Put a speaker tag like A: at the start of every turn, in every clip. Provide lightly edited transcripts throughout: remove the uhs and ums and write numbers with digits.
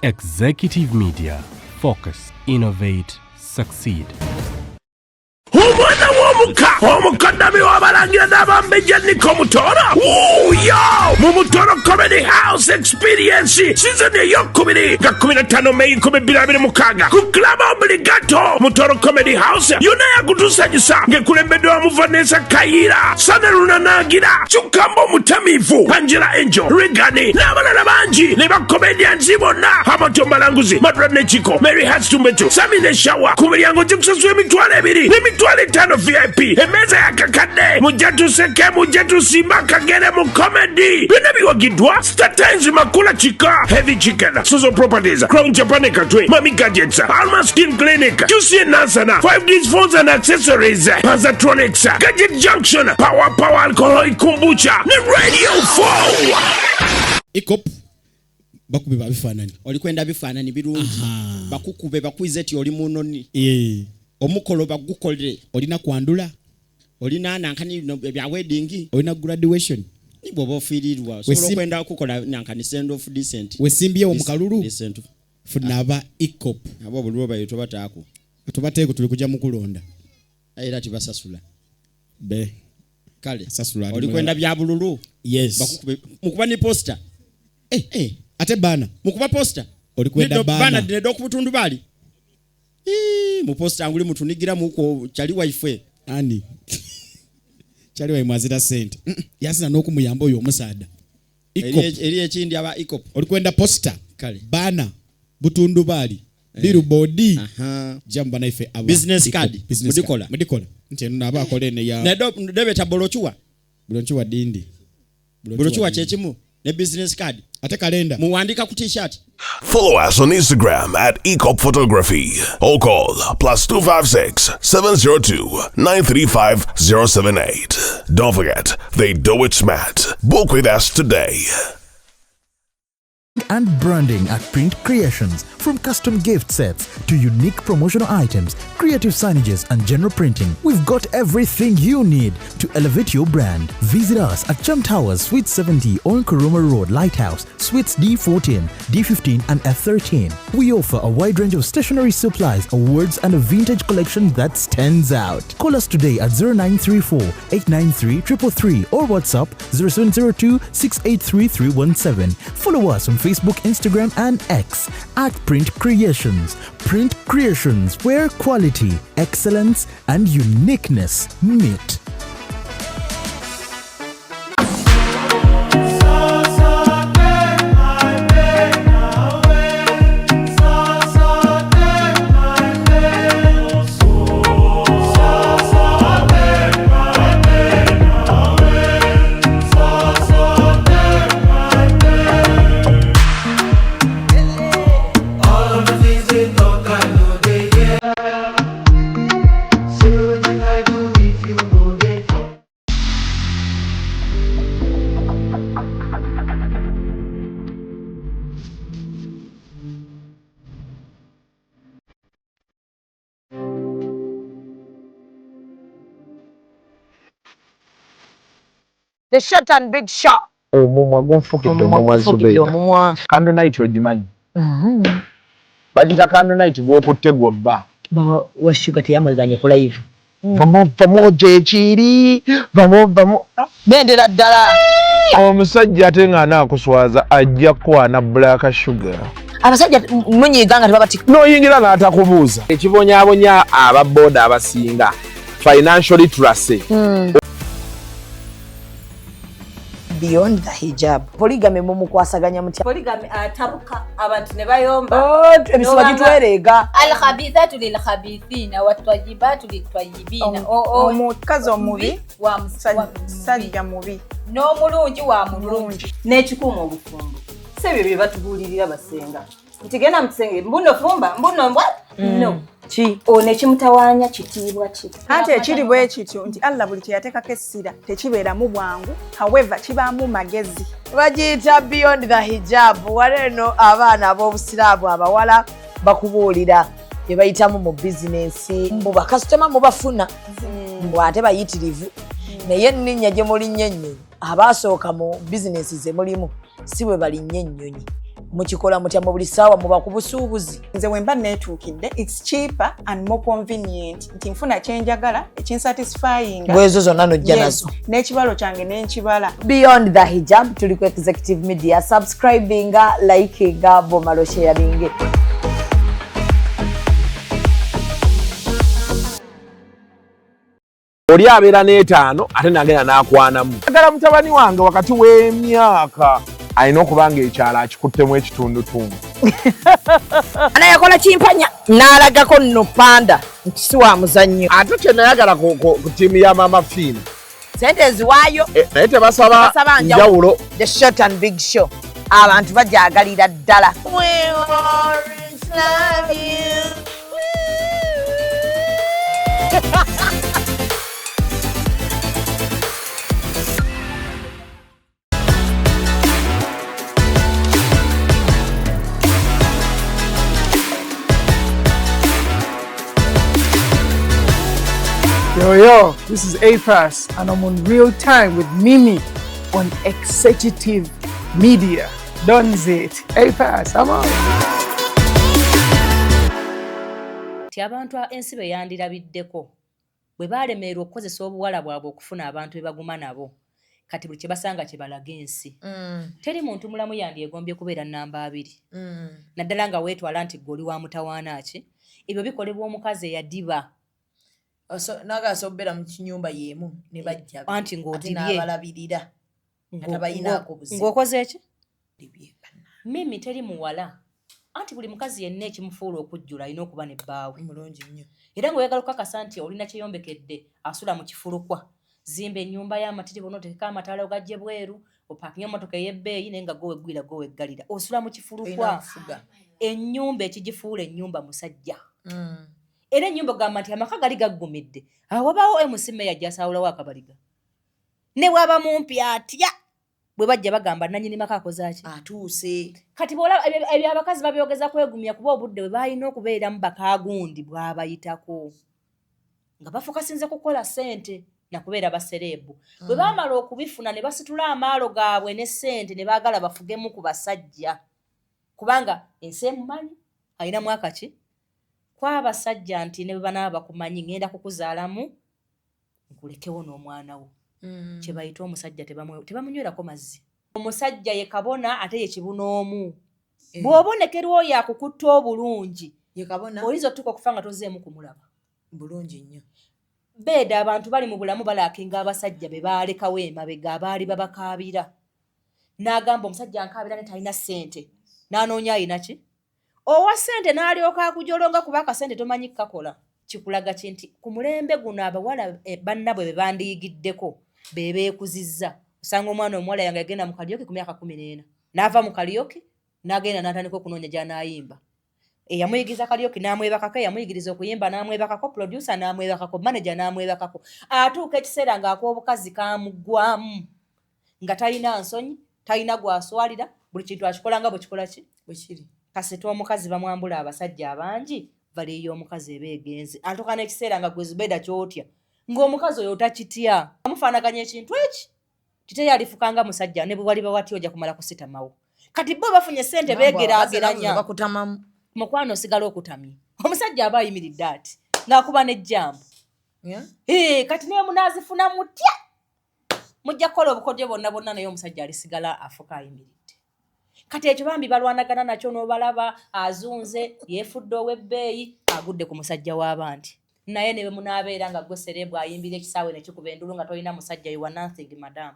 A: Executive Media. Focus, innovate, succeed.
B: Omwana w'omuka omukadami w'abalangira n'abambejja Niko Mutooro. Yo! Mu Mutooro Comedy House Experience season ey'okubiri nga 15 Mei 2026 ku Club Obligato Mutooro Comedy House yonna yakutusanyusa ng'ekulembeddwamu Vanessa Kayiira, Sana Lunanagira, Chukambo Mutamivu, Angela Angel, Regani n'abalala bangi ne bakomedians bonna Amato Malanguzi, Madra Chiko, Mary Hatstumbetu, Sami ne Shawa ku miryango gikusasula $2,200 $5 VIP emeza yakakadde mujatuseke mujatusimba kagere mu comedy bino biwagidwa Star Times Makula Chika, Heavy Chicken, Suzo Properties, Crown Japan Katwe, Mami Gadgets, Alma Skin Clinic, QC Nansana, 5D's Phones and Accessories, Panzatronics, Gadget Junction, Power Alcoholic Kombucha, ne Radio 4
C: Ikop bakube babifanani
D: olikwenda bifanani birungi bakukube bakwize ti oli munoni omukolo bagukolere
C: olina kwandula
D: olina nankani bya wedding
C: olina graduation
D: nibo bofirirwa so kwenda kukola nankani send off decent
C: wesimbye omukalulu
D: decent
C: funaba Ikop
D: abo bulwo bayito batako
C: tubateeko tuli kujja mukulonda
D: era tibasasula
C: be
D: kale
C: sasula
D: olikwenda bya bululu
C: yes
D: bakukube mukuba ni poster
C: ate bana
D: mukuba poster
C: olikwenda
D: bana dedo kubutundu bali mu poster anguli mutunigira muko chali wife
C: ani chali wa mwazira sente yasina n'okumuyamba oyo omusaada
D: eri ekindi aba Ikop
C: olikwenda poster
D: kale
C: bana butundu bali billboard jamba na ife aba
D: business card mudikola
C: nteno naba akolene ya
D: nedo debeta bolochuwa
C: dindi
D: bolochuwa chechimu ne business card
C: ate kalenda
D: muwandika ku t-shirt.
B: Follow us on Instagram at Ikop Photography or call +256 702 935 078. Don't forget, they do it smart. Book with us today.
E: And branding at Print Creations. From custom gift sets to unique promotional items, creative signages and general printing, we've got everything you need to elevate your brand. Visit us at Chum Towers, Suite 70 on Kuruma Road, Lighthouse, Suites D14, D15 and F13. We offer a wide range of stationery supplies, awards and a vintage collection that stands out. Call us today at 0934 893 333 or WhatsApp 0702 683 317. Follow us on Facebook, Instagram and X at Print Creations. Print Creations, where quality, excellence and uniqueness meet.
F: The short and big shot.
G: Omumwa gonfukidde omumwa Zubeida. Candle night ogimanyi. Bagita candle night gw'okutte gw'obba.
F: Washuga teyamazanye ku live.
G: Vamo gyekiri. Vamo.
F: Bendera ddala.
G: Omusajja ate nga anaakuswaza ajja kwana black sugar.
F: Abasajja munyiga nga tebabati.
G: N'oyingira n'atakubuuza. Ekibonyaabonya aba boda abasinga. Financial literacy.
F: Beyond the hijab. Polygamy mumukwasaganya mutya.
H: Polygamy atabuka abantu ne bayomba.
F: Ebiswa kitwerega.
H: Al-khabithatu lil-khabithina wat-tayyibatu lit-tayyibina.
I: Omukazi omubi
H: wa
I: musajja mubi.
H: N'omulungi wa mulungi. N'ekikuuma obufumbo. Sebyo bye batubulirira basenga. Ntigenda mutenge mbuno fumba mbuno mbwa. No.
F: Chi
H: one kimutawanya kitiibwa ki.
I: Ate ekiri bwe kityo nti Allah buli kye yateekako essira tekibeera mu bwangu, however kibaamu magezi.
F: bagiyita beyond the hijab. Waleno abaana ab'obusiraamu abawala bakubuulira bye bayitamu mu bizinensi mbu bakasitoma mubafuna mbu ate bayitirivu naye enninnya gye mulinnyo ennyonyi abaasooka mu bizinensi ze mulimu si bwe balinnyo ennyonyi mukikola mutya mu buli ssaawa muba ku busuubuzi?
I: Nze wemba neetuukidde, it's cheaper and more convenient. Nti nfuna kyenjagala ekinsatisfying.
F: Bwezo zonna nojja nazo.
I: N'ekibalo kyange n'enkibala.
F: Beyond the Hijab tuli ku Executive Media. Subscribinga, likinga, bomalo sharinge.
B: Oli abeera n'etaano ate nagenda n'akwanamu. Agala mutabani wange wakati w'emyaka alina okuba ng'ekyalo akikuttemu ekitundutundu.
F: Ana yakola kimpanya n'alagako nno panda nti si wa muzannyo.
B: Ate kye nayagala ku ttiimu ya Mama Fiina.
F: Sente eziwaayo
B: naye tebasaba njawulo.
F: The short and big show. Abantu bajaagalira ddala.
J: Yo, this is A-Pass, and I'm on Real Time with Mimi on Executive Media. Don't it. A-Pass, I'm on.
K: Abantu ensi be yandirabiddeko bwe balemererwa okukozesa obuwala bwabwe okufuna abantu be baguma nabo kati buli kye basanga kye balaga ensi. Teri muntu mulamu yandyegombye kubeera namba 2. Naddala nga weetwala nti gwe oli wa mutawaana ki. Ebyo bikolebwa omukazi eyadiba.
F: Nagasa obeera mu kinyumba yeemu ne bajja
K: anti ng'odibye
F: n'abalabirira atabayinaako buzibu.
K: Ng'okoze ki? Mimi teri muwala. Anti buli mukazi yenna ekimufuula okujjula alina okuba ne bbaawe.
F: Mulungi nnyo.
K: Era ng'oyagala okukakasa nti olina kyeyombekedde asula mu kifulukwa. Zimba ennyumba y'amatiri bonna oteeka amataala ogajje bweru, opaakinga emmotoka ey'ebbeeyi naye nga gwe weggwira gwe weggalira. Osula mu kifulukwa. Ennyumba ekigifuula ennyumba musajja. Era ennyumba gamba nti amaka gali gaggumidde. Awo wabaawo emusime yajja asaawulawo akabaliga. Ne bw'aba mumpi atya bwe bajja bagamba nannyini maka akozaaki
F: atuuse. Kati
K: ebyo abakazi babyogeza kwegumya kuba obudde bwe balina okubeeramu bakaagundi bw'abayitako nga bafokasinze kukola ssente nakubeera basereebu. Bwe baamala okubifuna ne basitula amaalo gaabwe ne ssente ne baagala bafugemu ku basajja kubanga ensi emumanyi alina mwaka ki kw'abasajja nti ne bwe banaaba bakumanyi ngenda kukuzaalamu nkulekewo n'omwana wo. Kye bayita omusajja tebamunywerako mazzi. Omusajja ye kabona ate ye kibunoomu. Bw'obonekerwa oyo akukutta obulungi
F: ye kabona
K: oyinza otuuka okufa nga tozeemu kumulaba.
F: Bulungi nnyo.
K: Beeda abantu bali mu bulamu balaakinga abasajja be baalekawo emabega abaali babakaabira. N'agamba omusajja ankaabira ne talina ssente. N'anoonya ayina ki? Owa ssente n'alyoka akujolonga kuba akasente tomanyi kakola. Kikulaga kinti ku mulembe guno abawala bannabwe be bandiyigiddeko be beekuzizza. Osanga omwana omuwala yange yagenda mu kalyoke ku myaka 14. N'ava mu kalyoke n'agenda n'atandika okunoonya gy'anaayimba. Eyamuyigiza kalyoke n'amwebakako, eyamuyigiriza okuyimba n'amwebakako, producer n'amwebakako, manager n'amwebakako. Atuuka ekiseera ng'ak'obukazi kaamugwamu nga talina nsonyi, talina gwaswalira, buli kintu akikola nga bwe kikola ki? Bwe kiri. Kasita omukazi bamwambula abasajja abangi baliyo omukazi ebeegenzi. Atuuka n'ekiseera nga gwe Zubeda kyotya ng'omukazi oyo otakitya. Amufaanaganya ekintu eki titeri alifukanga musajja ne bwe wali bawati ojja kumala kusitamawo. Kati bo bafunye ssente beegeraageranya
F: bakutamamu.
K: Mukwano osigala okutamye. Omusajja aba ayimiridde ati ng'akuba n'ejjambo. Kati naye munaazifuna mutya. Mujja kukola obukodyo bonna naye omusajja alisigala afuka ayimiridde. Kati ekyo bambi balwanagana nakyo n'obalaba azunze yeefudde ow'ebbeeyi agudde ku musajja w'abandi. Naye ne bwe munaabeera nga gwe serebu ayimbira ekisaawe ne kikuba endulu nga tolina musajja you are nothing madam.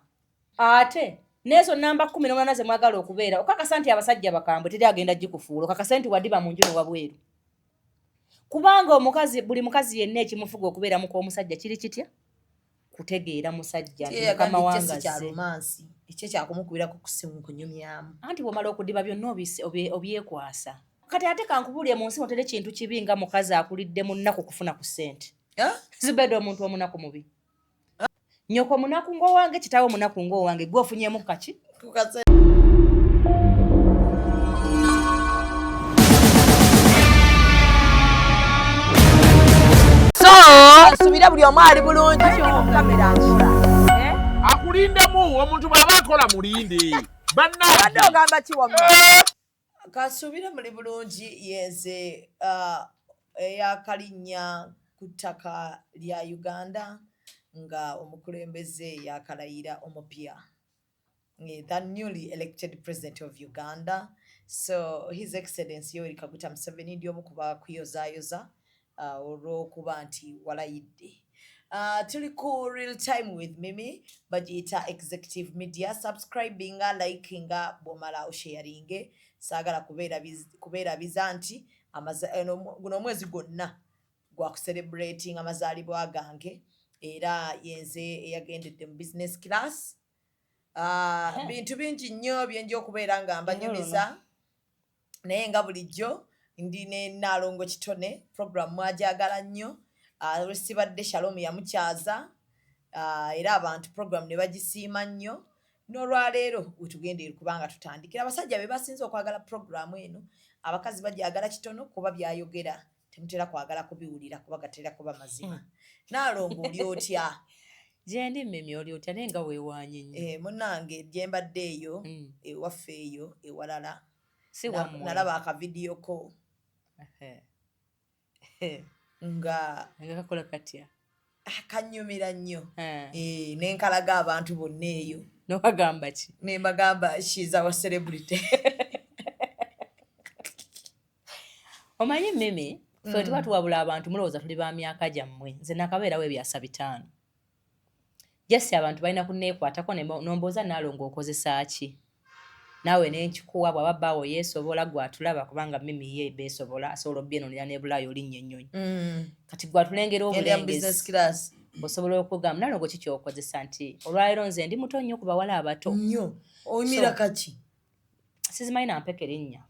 K: Ate n'ezo namba 18 ze mwagala okubeera okakasa nti abasajja bakambwe teri agenda gikufuula okakasa nti wadiba mu nju ne wabweru. Kubanga omukazi buli mukazi yenna ekimufuga okubeeramu kw'omusajja kiri kitya? Kutegeera musajja mukama wangaze.
F: Ekyo kyakumukubirako ku ssimu kunyumyamu.
K: Anti bw'omala okudiba byonna obyekwasa. Kati ate kankubuulire mu nsi mutere kintu kibi nga mukazi akulidde mu nnaku kufuna ku ssente. Zubeda omuntu omunaku mubi. Nyoko munaku ng'owange kitaawe munaku ng'owange gwe ofunyemu kaki?
F: Subira buli omu ali bulungi kamera
B: akulindemu omuntu bw'aba akola mulinde. Bannabadde
F: ogamba ki wamma? Kasuubira muli bulungi yenze eyakalinnya ku ttaka lya Uganda nga omukulembeze yakalayira omupya. The newly elected president of Uganda. So His Excellency Yoweri Kaguta Museveni ndi omu ku bakuyozaayoza olw'okuba nti walayidde. Tuli ku real time with Mimi bagiyita executive media. Subscribinga, likinga, bw'omala osharinge. Saagala kubeera biza nti guno omwezi gwonna gwa kucelebrating amazaalibwa gange era yenze eyagendedde mu business class. Bintu bingi nnyo byenja okubeera nga mbanyumiza naye nga bulijjo ndi ne Nalongo Kitone program mwajagala nnyo. Olwesibadde Shalom yamukyaza era abantu program ne bagisiima nnyo. N'olwaleero wetugende kubanga tutandikira abasajja be basinze okwagala program eno, abakazi bajagala kitono kuba byayogera temutera kwagala kubiwulira kuba gatera kuba mazima. Nalongo oli otya?
K: Jendi Mimi oli otya nenga weewanye nnyo.
F: Munnange gye mbadde eyo ewaffe eyo ewalala
K: si wammwe
F: nalaba akavidiyo ko nga
K: kakola katya
F: kanyumira nnyo nenkalaga abantu bonna eyo.
K: Nobagamba ki?
F: Ne mbagamba she's our celebrity.
K: Omanyi Mimi ffe tuba tuwabula abantu mulowooza tuli ba myaka gyammwe. Nze nakabeerawo ebyasa 5 jesi abantu balina kuneekwatako nombooza Nalongo okozesa ki naawe nenkikuwa bw'aba bbaawo yeesobola gwatulaba kubanga Mimi ye beesobola asobola obyenonera n'ebulaayo olinnya ennyonyi kati gwatulengera obulengezi osobola okugamba Nalongo ki kyokozesa nti olwaleero nze ndi muto nnyo ku bawala abato
F: nnyo oyimira kaki
K: sizimanyi nampeka erinnya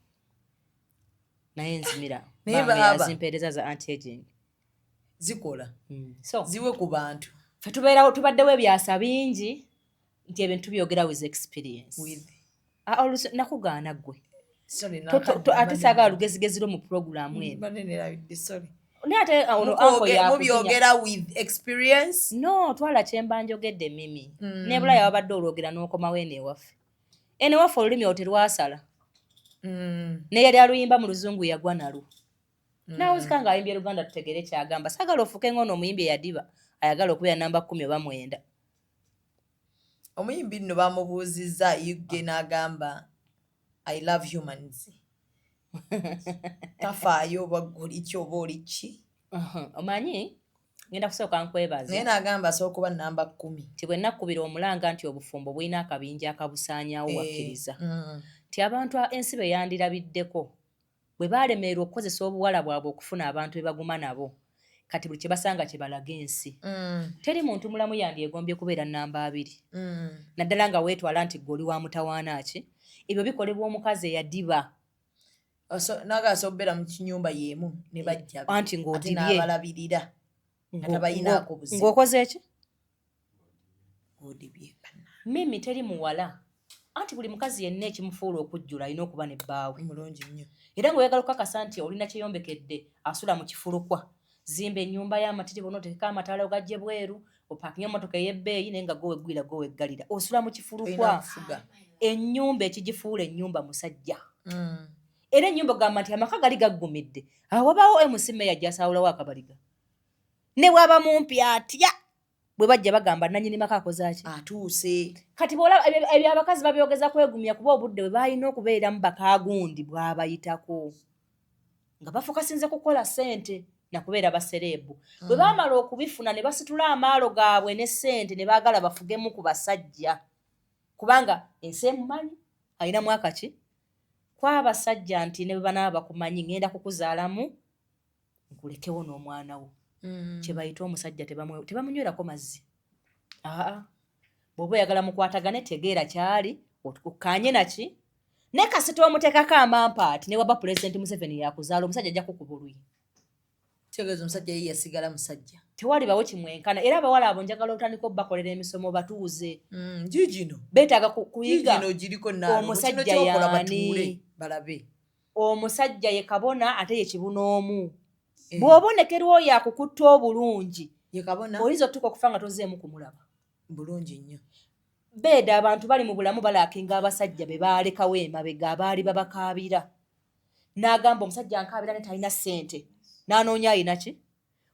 K: naye nzimira zimpeereza za anti-aging
F: zikola
K: so
F: ziwe ku bantu
K: ffe tubeerawo tubaddewo ebyasa bingi nti ebintu byogera with experience nakugaana ggwe ate saagala lugezigezi lwo mu puroguramu eno
F: mubyogera with experience.
K: No, twala kyemba njogedde Mimi nebula yawabadde olwogera n'okomawo eno ewaffe olulimi oterwasala neyali aluyimba mu luzungu yagwa nalwo nawuzika nga ayimbye Luganda tutegere kyagamba. Saagala ofuuke ngono omuyimbi eyadiba ayagala okubeera namba 10 oba 9.
F: Omuyimbi nno bamubuuzizza yugge n'agamba I love humans. Tafaayo baguli ki oba oli ki?
K: Omanyi ngenda kusooka nkwebaza
F: naye n'agamba asooka kuba namba 10
K: ti bwe nakkubira omulanga nti obufumbo bulina akabinja akabusaanyaawo wakkiriza ti abantu ensi be yandirabiddeko bwe baalemererwa okukozesa obuwala bwabwe okufuna abantu be baguma nabo kati buli kye basanga kye balaga ensi. Teri muntu mulamu yandyegombye kubeera namba 2 naddala nga weetwala nti gwe oli wa mutawaana ki. Ebyo bikolebwa omukazi eyadiba
F: nagasa obeera mu kinyumba yeemu ne bajja
K: anti ng'odibye
F: n'abalabirira atabayinaako buzibu
K: ng'okoze eki
F: odibye.
K: Mimi teri muwala anti buli mukazi yenna ekimufuula okujjula alina okuba ne bbaawe
F: mulungi nnyo
K: era ng'oyagala okukakasa nti olina kyeyombekedde asula mu kifulukwa zimba ennyumba y'amatiri bona oteeka amataala ogajje bweru opaakinga emmotoka ey'ebbeeyi naye nga goweggwira goweggalira osula mu kifulukwa ennyumba ekigifuula ennyumba musajja. Era ennyumba ogamba nti amaka gali gaggumidde awo wabaawo MC Meya gy'asaawulawo akabaliga ne bwaba mumpi atya bwe bajja bagamba nannyini maka akoze ki
F: atuuse.
K: Kati bw'olaba ebyo abakazi babyogeza kwegumya kuba obudde bwe balina okubeeramu bakaagundi bw'abayitako nga bafokasinze kukola ssente nakubeera basereebu. Bwe baamala okubifuna ne basitula amaalo gaabwe ne ssente ne baagala bafugemu ku basajja kubanga ensi emumanyi alina mwaka ki kw'abasajja nti ne bwe banaaba bakumanyi ngenda kukuzaalamu nkulekewo n'omwana wo kye bayita omusajja tebamunywerako mazzi. Bw'oba oyagala mukwatagane tegeera kyali okkaanye naki ne kasita omuteekako amampaati ne waba Pulezidenti Museveni yakuzaala omusajja ajja kukuba oluyi.
F: Kitegeeza omusajja ye yasigala musajja
K: tewalibawo kimwenkana era abawala abo njagala otandika obbakolera emisomo batuuze
F: gino
K: beetaaga kuyiga
F: giriko
K: omusajja yaani
F: balabe
K: omusajja ye kabona ate ye kibunoomu. Bw'obonekerwa oyo akukutta obulungi oyinza otuuka okufa nga tozeemu kumulaba
F: bulungi nnyo.
K: Beeda abantu bali mu bulamu balaakinga abasajja be baalekawo emabega abaali babakaabira n'agamba omusajja nkaabira ne talina ssente n'anoonya ayina ki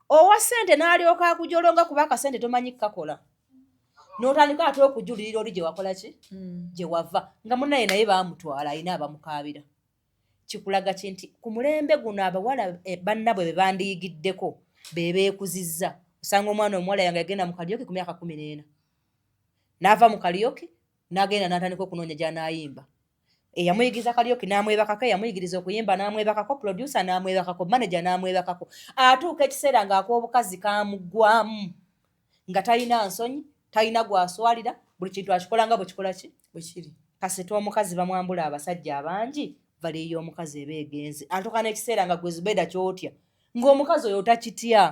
K: owa ssente n'alyoka akujolonga kuba akasente tomanyi kakola n'otandika ate okujulirira oli gye wakola ki gye wava nga munnaye naye baamutwala alina abamukaabira kikulaga ki nti ku mulembe guno abawala bannabwe be bandiyigiddeko be beekuzizza osanga omwana omuwala yange yagenda mu kalyoki ku myaka 14 n'ava mu kalyoki n'agenda n'atandika okunoonya gy'anaayimba eyamuyigiriza kalyoki n'amwebakako eyamuyigiriza okuyimba n'amwebakako producer n'amwebakako manager n'amwebakako atuuka ekiseera ng'ak'obukazi kaamugwamu nga talina nsonyi talina gwaswalira buli kintu akikola nga bwe kikola ki bwe kiri kasita omukazi bamwambula abasajja abangi valiyo omukazi eba egenze atuuka n'ekiseera nga gwe Zubeda kyotya ng'omukazi oyo otakitya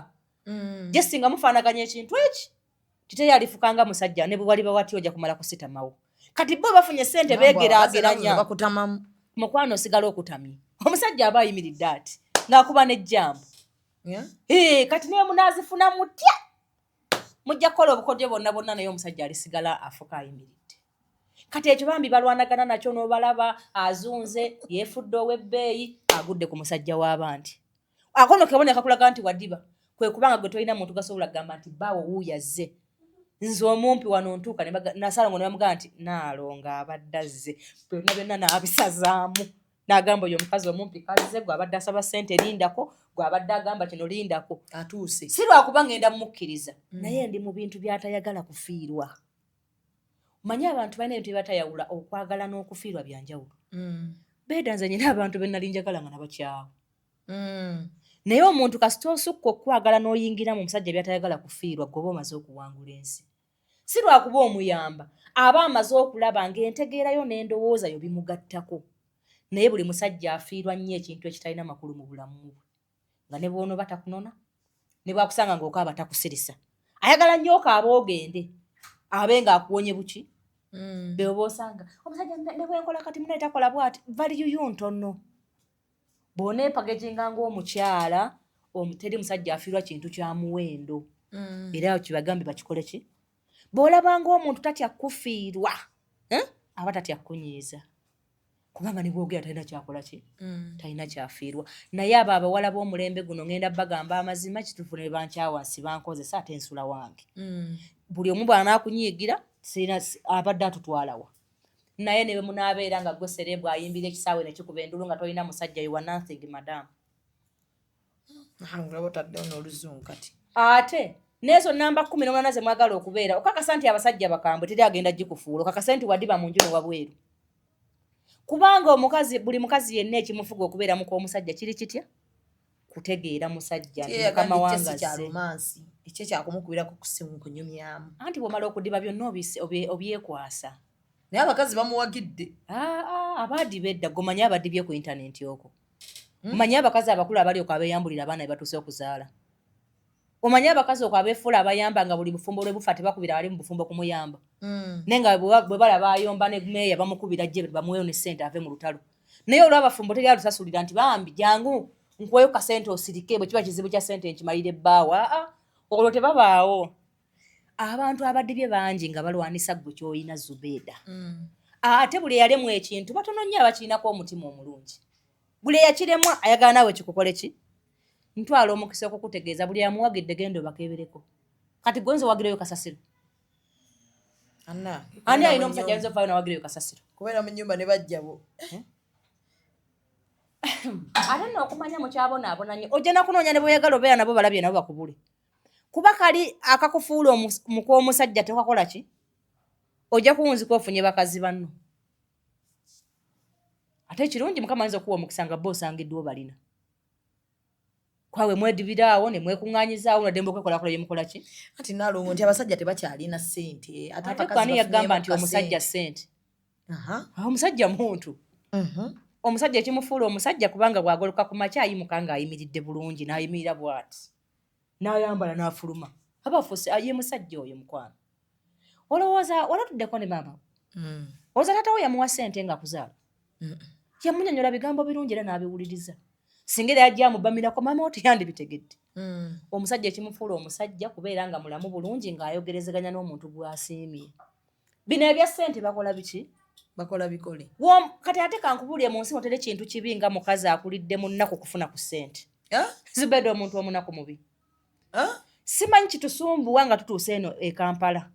K: gye singa mufaanaganya ekintu eki titeyalifukanga musajja ne bwe waliba wati ojja kumala kusitamawo kati bo bafunye ssente beegeraageranya mukwano osigala okutamye omusajja aba ayimiridde ati ng'akuba n'ejjambo kati naye munaazifuna mutya mujja kukola obukodyo bonna bonna naye omusajja alisigala afuka ayimiridde kati ekyo bambi balwanagana nakyo n'obalaba azunze yeefudde ow'ebbeeyi agudde ku musajja w'abandi akono keboneka kulaga nti wadiba kwe kubanga gwe tolina muntu gasobola kugamba nti baawo wuuyazze nze omumpi wano ntuuka nasalongo ne bamugamba nti naalonga abadde azze byonna byonna n'abisazaamu n'agamba oyo omukazi omumpi kazze gwe abadde asaba ssente lindako gwe abadde agamba kino lindako atuuse si lwakuba ngenda mumukkiriza naye ndi mu bintu by'atayagala kufiirwa manyi abantu balina ebintu byebatayawula okwagala n'okufiirwa byanjawulo beeda nze nyina abantu be nali njagala nga nabakyawo naye omuntu kasita osukka okwagala n'oyingira mu musajja byatayagala kufiirwa gwoba omaze okuwangula ensi si lwakuba omuyamba aba amaze okulaba ng'entegeerayo n'endowooza yo bimugattako naye buli musajja afiirwa nnyo ekintu ekitalina makulu mu bulamu bwe nga ne bw'onooba takunona ne bwakusanga ng'okaaba takusirisa ayagala nnyo okaaba ogende abe ng'akuwonye buki beoba osanga omusajja ne bwenkola kati munaye takola bw'ati valiyuyu ntono bw'oneepageginga ng'omukyala omuteri musajja afiirwa kintu kya muwendo era kibagambe bakikole ki bw'olaba ng'omuntu tatya kufiirwa aba tatya kunyiiza kubanga ne bwogera talina kyakola ki talina kyafiirwa naye abo abawala b'omulembe guno ngenda bagamba amazima kituufu ne bankyawansi bankozesa ate ensula wange buli omu bw'anaakunyiigira abadde atutwalawa naye ne bwe munaabeera nga gwe serebu ayimbira ekisaawe ne kikuba endulu nga tolina musajja you are nothing madam ate n'ezo namba 18 ze mwagala okubeera okakasa nti abasajja bakambwe teri agenda gikufuula okakasa nti wadiba mu nju wabweru kubanga omukazi buli mukazi yenna ekimufuga okubeeramu kw'omusajja kiri kitya kutegeera musajja mukama wange
F: ekyo kyakumukubirako ku ssimu kunyumyamu
K: anti bw'omala okudiba byonna obyekwasa
F: naye abakazi bamuwagidde
K: abaadiba edda gomanyi abadibye ku intaneti okwo omanyi abakazi abakulu abalyoka abeeyambulira abaana be batuuse okuzaala omanyi abakazi okwo abeefuula abayamba nga buli bufumbo lwe bufa tebakubira ali mu bufumbo kumuyamba naye nga bwe balaba ayomba ne meeya bamukubira jje bamuweyo ne ssente ave mu lutalo naye olw'abafumbo teri alusasulira nti bambi jangu nkuweyo ka ssente osirike bwe kiba kizibu kya ssente nkimalire ebbaawa olwo tebabaawo abantu abadibye bangi nga balwanisa gwe ky'olina Zubeda ate buli eyalemu ekintu batono nnyo abakirinako omutima omulungi buli eyakiremwa ayagala naawe kikukole ki ntwala omukisa okukutegeeza buli yamuwagidde genda obakebereko kati gwenze wagireyo kasasiro ani alina omusajja ayinza ofaayo nawagireyo kasasiro
F: kubeera mu nnyumba ne bajjabo
K: ate nno okumanya mukyabonaabonanye ojja nakunoonya ne bweyagala obeera nabo balabye nabo bakubule kuba kali akakufuula mukw'omusajja tekakola ki ojja kuwunzika ofunye bakazi banno ate ekirungi mukama ayinza okuwa omukisa nga bo osangiddwa balina kwawe mwedibiraawo ne mwekuŋŋaanyizaawo nadembe okwekolakola byemukola ki
F: ati naalongo nti abasajja tebakyalina ssente
K: ate kwani yagamba nti omusajja ssente omusajja muntu omusajja ekimufuula omusajja kubanga bw'agoloka ku makya ayimuka ng'ayimiridde bulungi n'ayimirira bw'ati n'ayambala n'afuluma abafuuse ye musajja oyo mukwano olowooza olatuddeko ne maama olowooza taata we yamuwa ssente ng'akuzaala yamunnyonnyola bigambo birungi era n'abiwuliriza singa era yajja amubamirako maama oti yandibitegedde omusajja ekimufuula omusajja kubeera nga mulamu bulungi ng'ayogerezeganya n'omuntu gw'asiimye bino ebya ssente bakola biki
D: bakola bikole
K: kati ate kankubulye mu nsi mutera kintu kibi nga mukazi akulidde mu nnaku kufuna ku ssente Zubeda omuntu omunaku mubi simanyi kitusumbuwa nga tutuuse eno e Kampala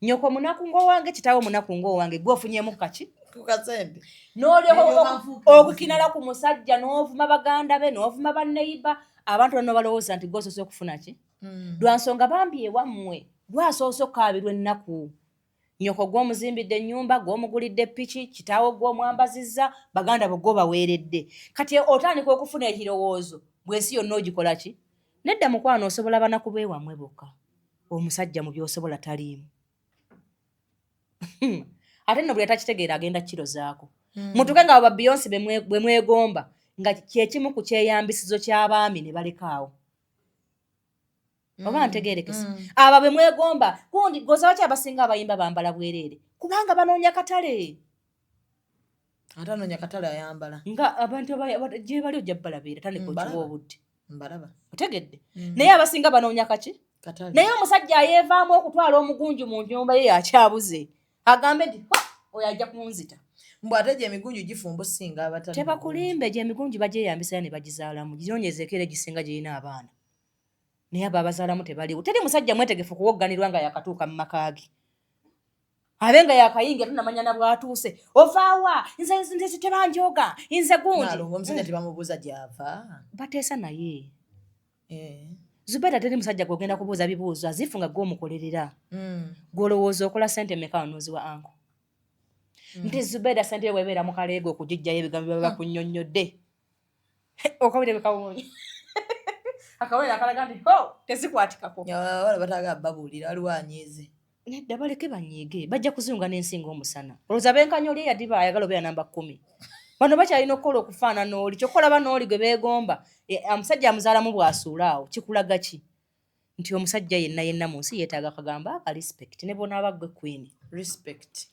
K: nyoko munaku ng'owange kitawe munaku ng'owange gwe ofunyemu kaki
D: kukasente
K: n'olyoka okukinala ku musajja n'ovuma baganda be n'ovuma banneiba abantu bano balowooza nti gwosoose okufuna ki lwa nsonga bambi ewammwe gwasoose okukaabirwa ennaku nyoko gw'omuzimbidde ennyumba gw'omugulidde ppiki kitaawo gw'omwambazizza baganda bo gwo baweeredde kati otandika okufuna ekirowoozo bw'ensi yonna ogikola ki nedda mukwano osobola banaku beewammwe bokka omusajja mu by'osobola taliimu ate nno buli atakitegeera agenda kirozaako mutuke nga aba Beyonce bwe mwegomba nga kyekimu ku kyeyambisizo ky'abaami ne balekaawo oba ntegeerekesa aba bwe mwegomba gundi goza baki abasinga abayimba bambala bwereere kubanga banoonya katale
D: ate anoonya katale ayambala
K: nga abantu gye bali ojja balabeera tandika okiwa obudde
D: mbalaba
K: otegedde naye abasinga banoonya kaki naye omusajja ayeevaamu okutwala omugunju mu nyumba ye yakyabuze agambe nti oyo ajja kunzita
D: mbw ate gye emigunju gifumba osinga abatali
K: tebakulimbe gye emigunju bagyeyambisa ne bagizaalamu gironyezeeko era gisinga gyerina abaana naye abo abazaalamu tebaliwo teri musajja mwetegefu kuwogganirwa nga yakatuuka mu makaagi abe nga yakayingira tunamanya na bwatuuse ovaawa nze tebanjoga nze gundi
D: omusajja tebamubuuza gy'ava
K: bateesa naye Zubeda teri musajja gwogenda kubuuza bibuuzo azifu nga gw'omukolerera gw'olowooza okola ssente meka onoziwa anko nti Zubeda ssente yo bwebeera mu kaleego okugijjayo ebigambo bye bakunnyonnyodde okawulire bikawunya akawulire akalaga nti tezikwatikako
D: wala bataga babuulira waliwo anyiize
K: nedda baleke banyiige bajja kuzunga n'ensinga omusana olowooza benkanya oli eyaddiba ayagala obeera namba 10 bano bakyalina okukola okufaana n'oli kyokkolaba n'oli gwe beegomba omusajja amuzaalamu bw'asuula awo kikulaga ki nti omusajja yenna mu nsi yeetaaga akagamba aka respect ne bonaaba gwe queen
D: respect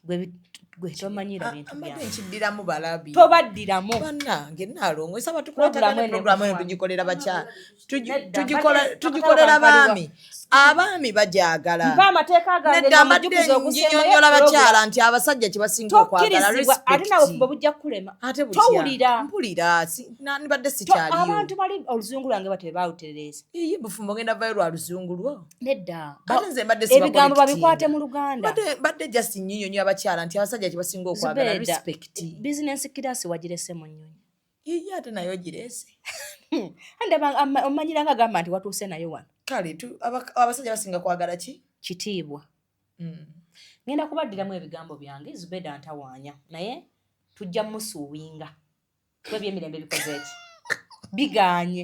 K: gwe tomanyira bintu byange
D: nkiddiramu balabi
K: tobaddiramu
D: bannange naalongo esaba tukwatagana programu eno tugikolera bakyala tugikolera baami abaami bagyagala
K: mpa amateeka
D: nedda mbadde nnyonnyola bakyala nti abasajja kye basinga okwagala
K: ate nawe fumba bujja kukulema towulira
D: mpulira nibadde sikyaliyo
K: abantu bali oluzungu lwange bate bawutereeza
D: iye bufumba ogenda vayo lwa luzungu lwo
K: nedda
D: ate nze mbadde
K: ebigambo babikwate mu Luganda
D: mbadde just nnyonnyola bakyala nti abasajja kye basinga okwagala respect
K: bizinesi kirasi wagirese mu nnyonyi
D: iye ate nayo girese
K: omanyira nga agamba nti watuuse nayo wano
D: kale abasajja basinga kwagala ki
K: kitiibwa ngenda kubaddiramu ebigambo byange Zubeda ntawaanya naye tujja musuubinga kwe by'emirembe bikoze eki biganye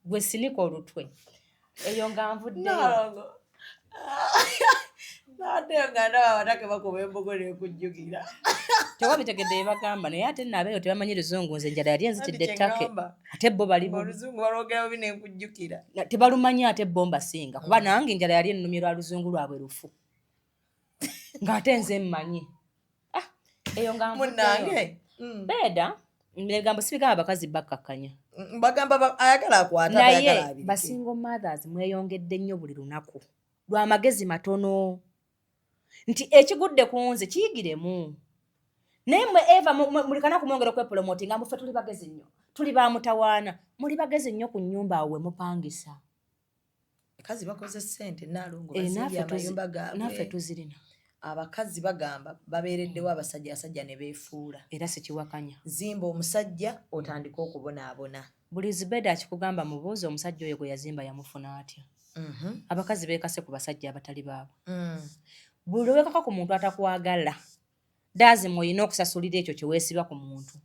K: gwe sinika olutwe eyo nga nvuddeyo
D: nadeyo nga ndaba abatake bakuba embogo nekujjukira
K: tewa bitegedde bebagamba naye ate naabeeyo tebamanyi luzungu nze enjala yali enzitidde ettake ate bo bali
D: oluzungu balwogera bubi nekujjukira
K: tebalumanyi ate bo mbasinga kuba nange enjala yali ennumye lwa luzungu lwabwe lufu ng'ate nze mmanyi eyo nga
D: munnange
K: beeda ebigambo sibigamba abakazi bakkakkanya
D: bagamba ayagala akwata
K: naye basingle mothers mweyongedde nnyo buli lunaku lw'amagezi matono nti ekigudde ku nze kiyigiremu naye mwe eva mulikana kumwongera okwepromoting nga muffe tuli bagezi nnyo tuli bamutawaana muli bagezi nnyo ku nnyumba awo we mupangisa
D: abakazi bakoze ssente naalongo bazimbye amayumba gaabwe
K: naffe tuzirina
D: abakazi bagamba babeereddewo abasajja ne beefuula
K: era sikiwakanya
D: zimba omusajja otandika okubonaabona
K: buli Zubeda akikugamba mubuuzi omusajja oyo gwe yazimba yamufuna atya abakazi beekase ku basajja abatali baabwe buli weekaka ku muntu atakwagala daazimu olina okusasulira ekyo kyeweesiba ku muntu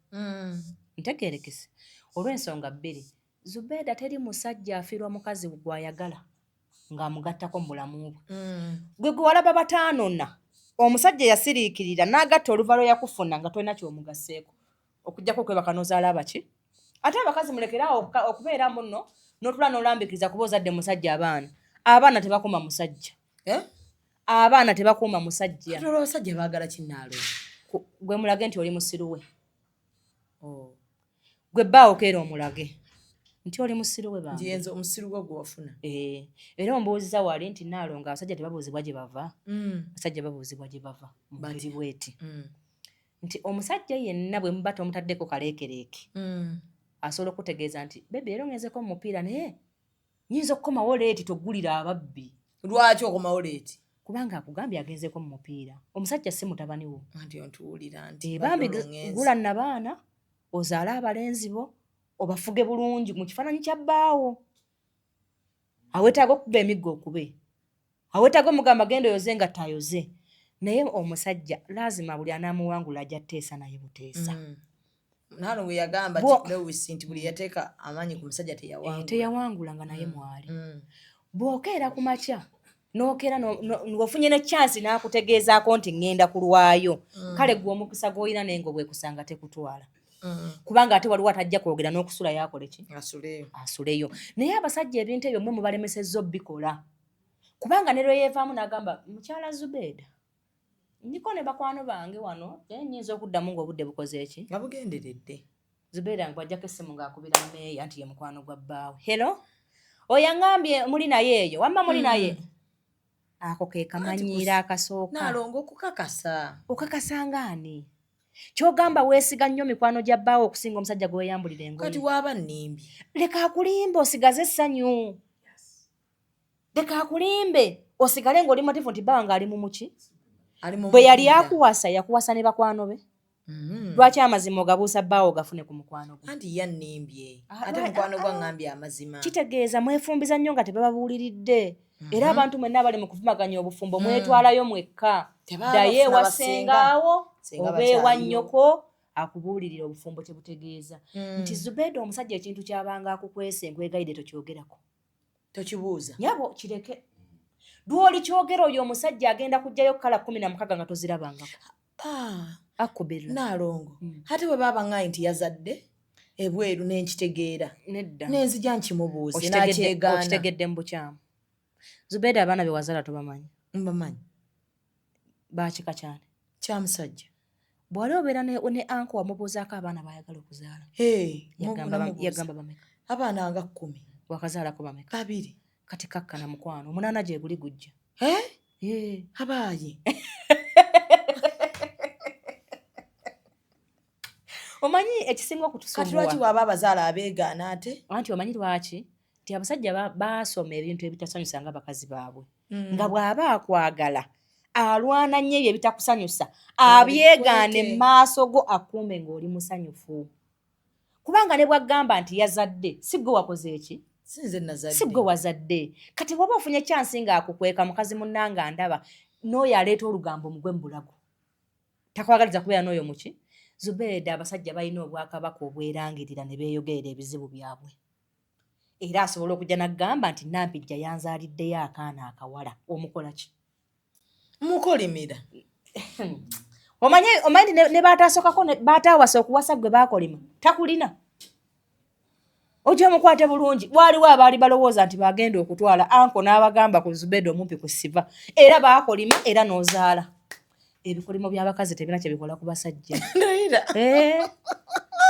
K: ntegeerekese olw'ensonga bbiri Zubeda teri musajja afiirwa mukazi gwayagala ng'amugattako mu bulamu bwe gwe walaba bataanonna omusajja yasiriikirira n'agatta oluvalo yakufuna nga tolina kyomugaseeko okuggyako okwebaka n'ozaala abaki ate abakazi mulekerawo okubeeramu nno n'otula n'olambikiriza kuba ozadde musajja abaana tebakuuma musajja abaana tebakuuma musajja
D: abasajja baagala kinnaalo
K: gwe mulage nti oli musiru we gwe bbaawo keera omulage nti oli musiru we bange
D: nyenze omusiru gwo gwe wafuna
K: era ombuuziza wali nti naalonga abasajja tebabuuzibwa gye bava abasajja babuuzibwa gye bava mubiri bweti nti omusajja yenna bwe muba tomutaddeko kaleekereeke asobola okutegeeza nti bebe era ongezeko mu mupiira naye nyinza okukomawo leeti toggulira ababbi.
F: Lwaki okomawo leeti?
K: Kubanga akugambye agenzeeko mu mupiira. Omusajja si mutabani wo.
F: Anti ontuwulira nti
K: bambi gula nabaana ozaale abalenzi bo obafuge bulungi mu kifaananyi kya bbaawo. Awetaaga okuba emiggo okube. Awetaaga omugamba genda oyoze nga tayoze. Naye omusajja lazima buli anaamuwangula ajja tteesa naye buteesa.
F: Naalongo yagamba Lewis nti buli yateeka amaanyi ku musajja
K: teyawangula nga naye mwali. Bw'okeera ku makya n'okeera ng'ofunye ne chance n'akutegeezaako nti ŋŋenda kulwayo. Kale gwe omukisa gw'olina naye ng'obwekusanga tekutwala. Kubanga ate waliwo atajja kwogera n'okusula yakole ki? Asuleyo. Naye abasajja ebintu ebyo mmwe mubalemesezza obbikola. Kubanga ne lwe yeevaamu n'agamba mukyala Zubeida ndiko ne bakwano bange wano nyinza okuddamu ng'obudde bukoze eki?
F: Nga bugenderedde.
K: Zubeida nkwajjako essimu ng'akubira mmeeya nti ye mukwano gwa bbaawe. Hello? Oyo aŋŋambye muli naye eyo. Wamma muli naye? Ako ke kamanyiira akasooka.
F: Naalongo okukakasa.
K: Okakasa ngaani? Ky'ogamba weesiga nnyo mikwano gya bbaawo okusinga omusajja gwe weeyambulira engoye.
F: Kati waaba nnimbi.
K: Leka akulimbe osigaze essanyu. Leka akulimbe osigale ng'oli motifu nti bbaawa ng'ali mu muki? Bwe yali akuwasa yakuwasa ne bakwano be. Lwaki amazima ogabuusa bbaawo gafune ku mukwano gwe?
F: Anti yannimbye. Ate mukwano gwa ngambye amazima.
K: Kitegeeza mwefumbiza nnyo nga tebababuuliridde. Era abantu mwenna abali mu kuvumaganya obufumbo mwetwalayo mwekka. Ddayo ewasengaawo oba ewa nnyoko akubuulirira obufumbo kye butegeeza. Nti Zubeida omusajja ekintu kyabanga akukwese nkwegayidde tokyogerako.
F: Tokibuuza.
K: Nyabo kireke. Lw'oli kyogera oyo omusajja agenda kuggyayo kkala 16 nga tozirabangako. Akubirira.
F: Naalongo. Ate bwe baaba ŋŋayi nti yazadde ebweru n'enkitegeera.
K: Nedda.
F: N'enzija nkimubuuze n'akyegaana.
K: Okitegedde mu bukyamu. Zubeida abaana be wazaala tobamanyi?
F: Mbamanyi.
K: Baakika kyane?
F: Kya musajja.
K: Bw'ali obeera ne anko wamubuuzaako abaana baayagala okuzaala. Yagamba bameka?
F: Abaana nga 10.
K: Wakazaalako bameka?
F: 2.
K: Kati kakkana mukwano 8 gye guli gujja.
F: Abaaye.
K: Omanyi ekisinga okutusumbuwa.
F: Kati lwaki waaba abazaala abeegaana ate?
K: Anti omanyi lwaki? Nti abasajja baasoma ebintu ebitasanyusa nga bakazi baabwe. Nga bw'aba akwagala alwana nnyo ebyo ebitakusanyusa abyegaane mu maaso go akuume ng'oli musanyufu. Kubanga ne bw'agamba nti yazadde si gwe wakoze eki? Si gwe wazadde. Kati bw'oba ofunye chance ng'akukweka mukazi munnanga ndaba n'oyo aleeta olugambo mugwe mu bulago. Takwagaliza kubeera n'oyo muki? Zubeida abasajja balina obwakabaka obwerangirira ne beeyogerera ebizibu byabwe. Era asobola okujja n'agamba nti Nampijja yanzaaliddeyo akaana akawala. Omukola ki?
F: Mukolimira.
K: Omanyi ne baataasokako baataawasa okuwasa gwe baakolima. Takulina. Ojja mukwate bulungi. Waliwo abaali balowooza nti bagenda okutwala anko n'abagamba ku Zubeida omumpi ku siva. Era baakolima era n'ozaala. Ebikolimo by'abakazi tebina kye bikola ku basajja.
F: Ndayira.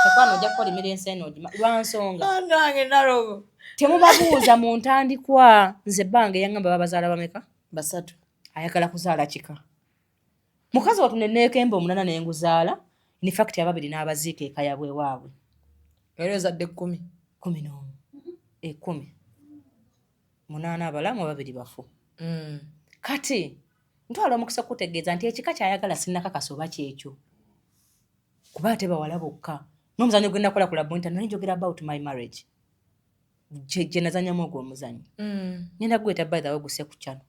K: Kakwano ojja kukolimira ensi eno lwa nsonga.
F: Nange nalogo.
K: Temubabuuza mu ntandikwa. Nze bbange yangamba babazaala bameka?
F: 3.
K: Ayagala kuzaala kika. Mukazi watu nenneekemba omunana n'enguzaala. In fact ababiri n'abaziika eka yabwe waabwe.
F: Era ozadde 10.
K: 11. 10. 8 abalamu 2 bafu. Kati ntwala omukisa kutegeeza nti ekika kyayagala sinnakakasa oba kyekyo. Kuba ate bawala bokka. N'omuzannyo gwe nakola ku labu nti njogera about my marriage. Gye nazannyamu ogwo omuzannyo. Ngenda gweta by the way guse ku channel.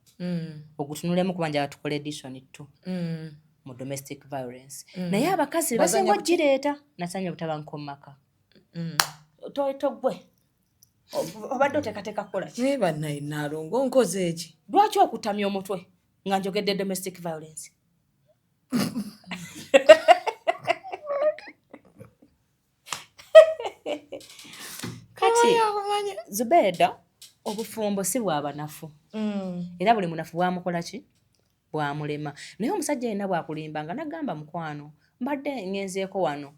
K: Ogutunulemu kubanja batukola edition 2. Mu domestic violence. Naye abakazi basinga gireeta nasanya obutabanko mu maka. Gwe. Obadde oteekateeka kukola ki?
F: Naye bannaye Naalongo nkoze eki?
K: Lwaki okutamya omutwe nga njogedde domestic violence? Kati Zubeida obufumbo si bw'abanafu. Era buli munafu bwamukola ki? Bwamulema. Naye omusajja yenna bwakulimbanga n'agamba mukwano mbadde ngenzeeko wano.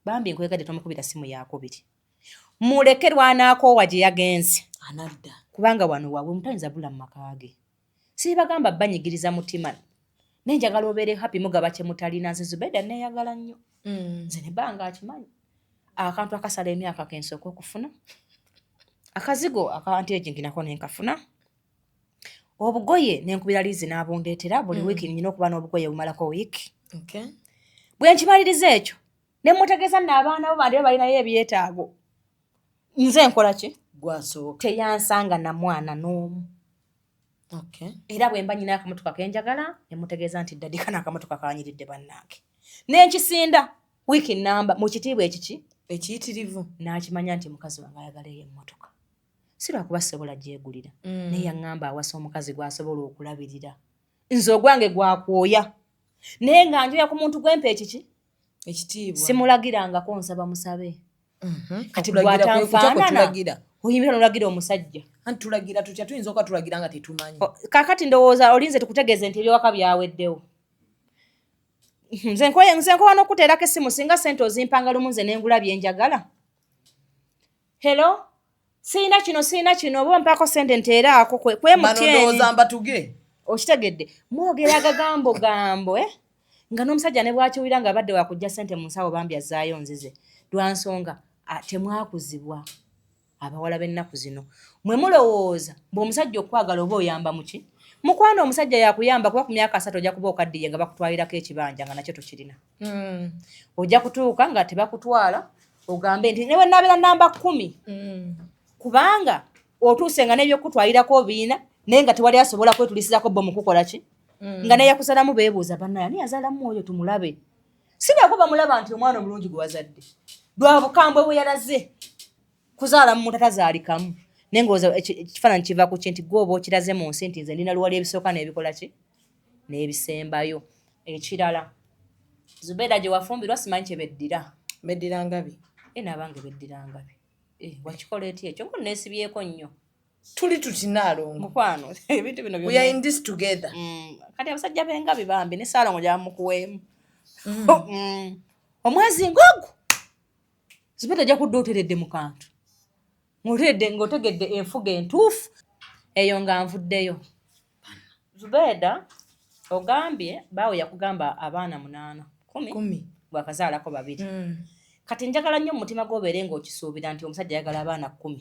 K: Bambi nkwegadde tomukubira simu yaako biri. Muleke lwanaakoowa gye yagenze.
F: Anadda.
K: Kubanga wano waabwe mutayinza bula mu maka ge. Siibagamba banyigiriza mutima. nenjagala obeere happy mugaba kyemutalina nze Zubeda neeyagala nnyo nze ne banga akimanyi akantu akasala emyaka kensooka okufuna akazigo akanteegi nako nenkafuna obugoye nenkubira liizi n'abundeetera buli wiiki nina okuba n'obugoye bumalako wiiki bwe nkimaliriza ekyo ne mutegeeza nno abaana bo bandi balinayo ebyetaago nze nkola ki teyansanga na mwana n'omu era bwe mba nyina akamotoka kenjagala ne mutegeeza nti ddadika n'akamotoka kanyiridde bannange nenkisinda wiiki namba mu kitiibwa ekiki ekiyitirivu n'akimanya nti mukazi wange ayagala eyo emmotoka si lwakuba sobola gyegulira naye yaŋŋamba awasa omukazi gwasobola okulabirira nze ogwange gwakwoya naye nga njoya ku muntu gwempa ekiki ekitiibwa simulagirangako nsaba musabe kati gwatanfaanana oyimbira nolagira omusajja anti tulagira tutya tuyinza okatulagira nga tetumanyi kakati ndowooza olinze tukutegeeze nti ebyowaka byaweddewo nze nkoba n'okuteerako essimu singa sente ozimpanga lumu nze nengula byenjagala hello siina kino oba mpaako sente nteeraako kwemutyeni okitegedde mwogera agagambo nga n'omusajja ne bwakiwulira nga badde wakujja sente mu nsawo bambi azaayo nzize lwansonga temwakuzibwa abawala b'ennaku zino mwe mulowooza ng'omusajja okwagala oba oyamba muki mukwano omusajja yakuyamba kuba ku myaka 3 ojja kuba okaddiye nga bakutwalirako ekibanja nga nakyo tokirina ojja kutuuka nga tebakutwala ogambe nti newe nabeera namba 10 kubanga otuuse nga n'ebyokutwalirako biina naye nga tewali asobola kwetulisizako bo mukukola ki nga naye yakusalamu beebuuza bannaya ani yazaalamu oyo tumulabe sirako bamulaba nti omwana omulungi gwe wazadde lwa bukambwe bwe yalaze kuzaala mu tatazaalikamu naye ng'oza ekifaananyi kiva ku ki nti gwoba okiraze mu nsi nti nze ndina luwali ebisooka n'ebikola ki n'ebisembayo ekirala Zubeda gye wafumbirwa simanyi kye beddira ngabi naabange beddira ngabi wakikola eti ekyo ngo neesibyeko nnyo tuli tutinaalongo mukwano ebintu bino we are in this together kati abasajja b'engabi bambi ne Saalongo gyamukuweemu omwezi ng'ogwo Zubeda ajja kudda oteredde mu kantu ng'otegedde enfuga entuufu eyo nga nvuddeyo Zubeda ogambye baawe yakugamba abaana 10 bwakazaalako 2 kati njagala nnyo mutima gw'obeere ng'okisuubira nti omusajja ayagala abaana 10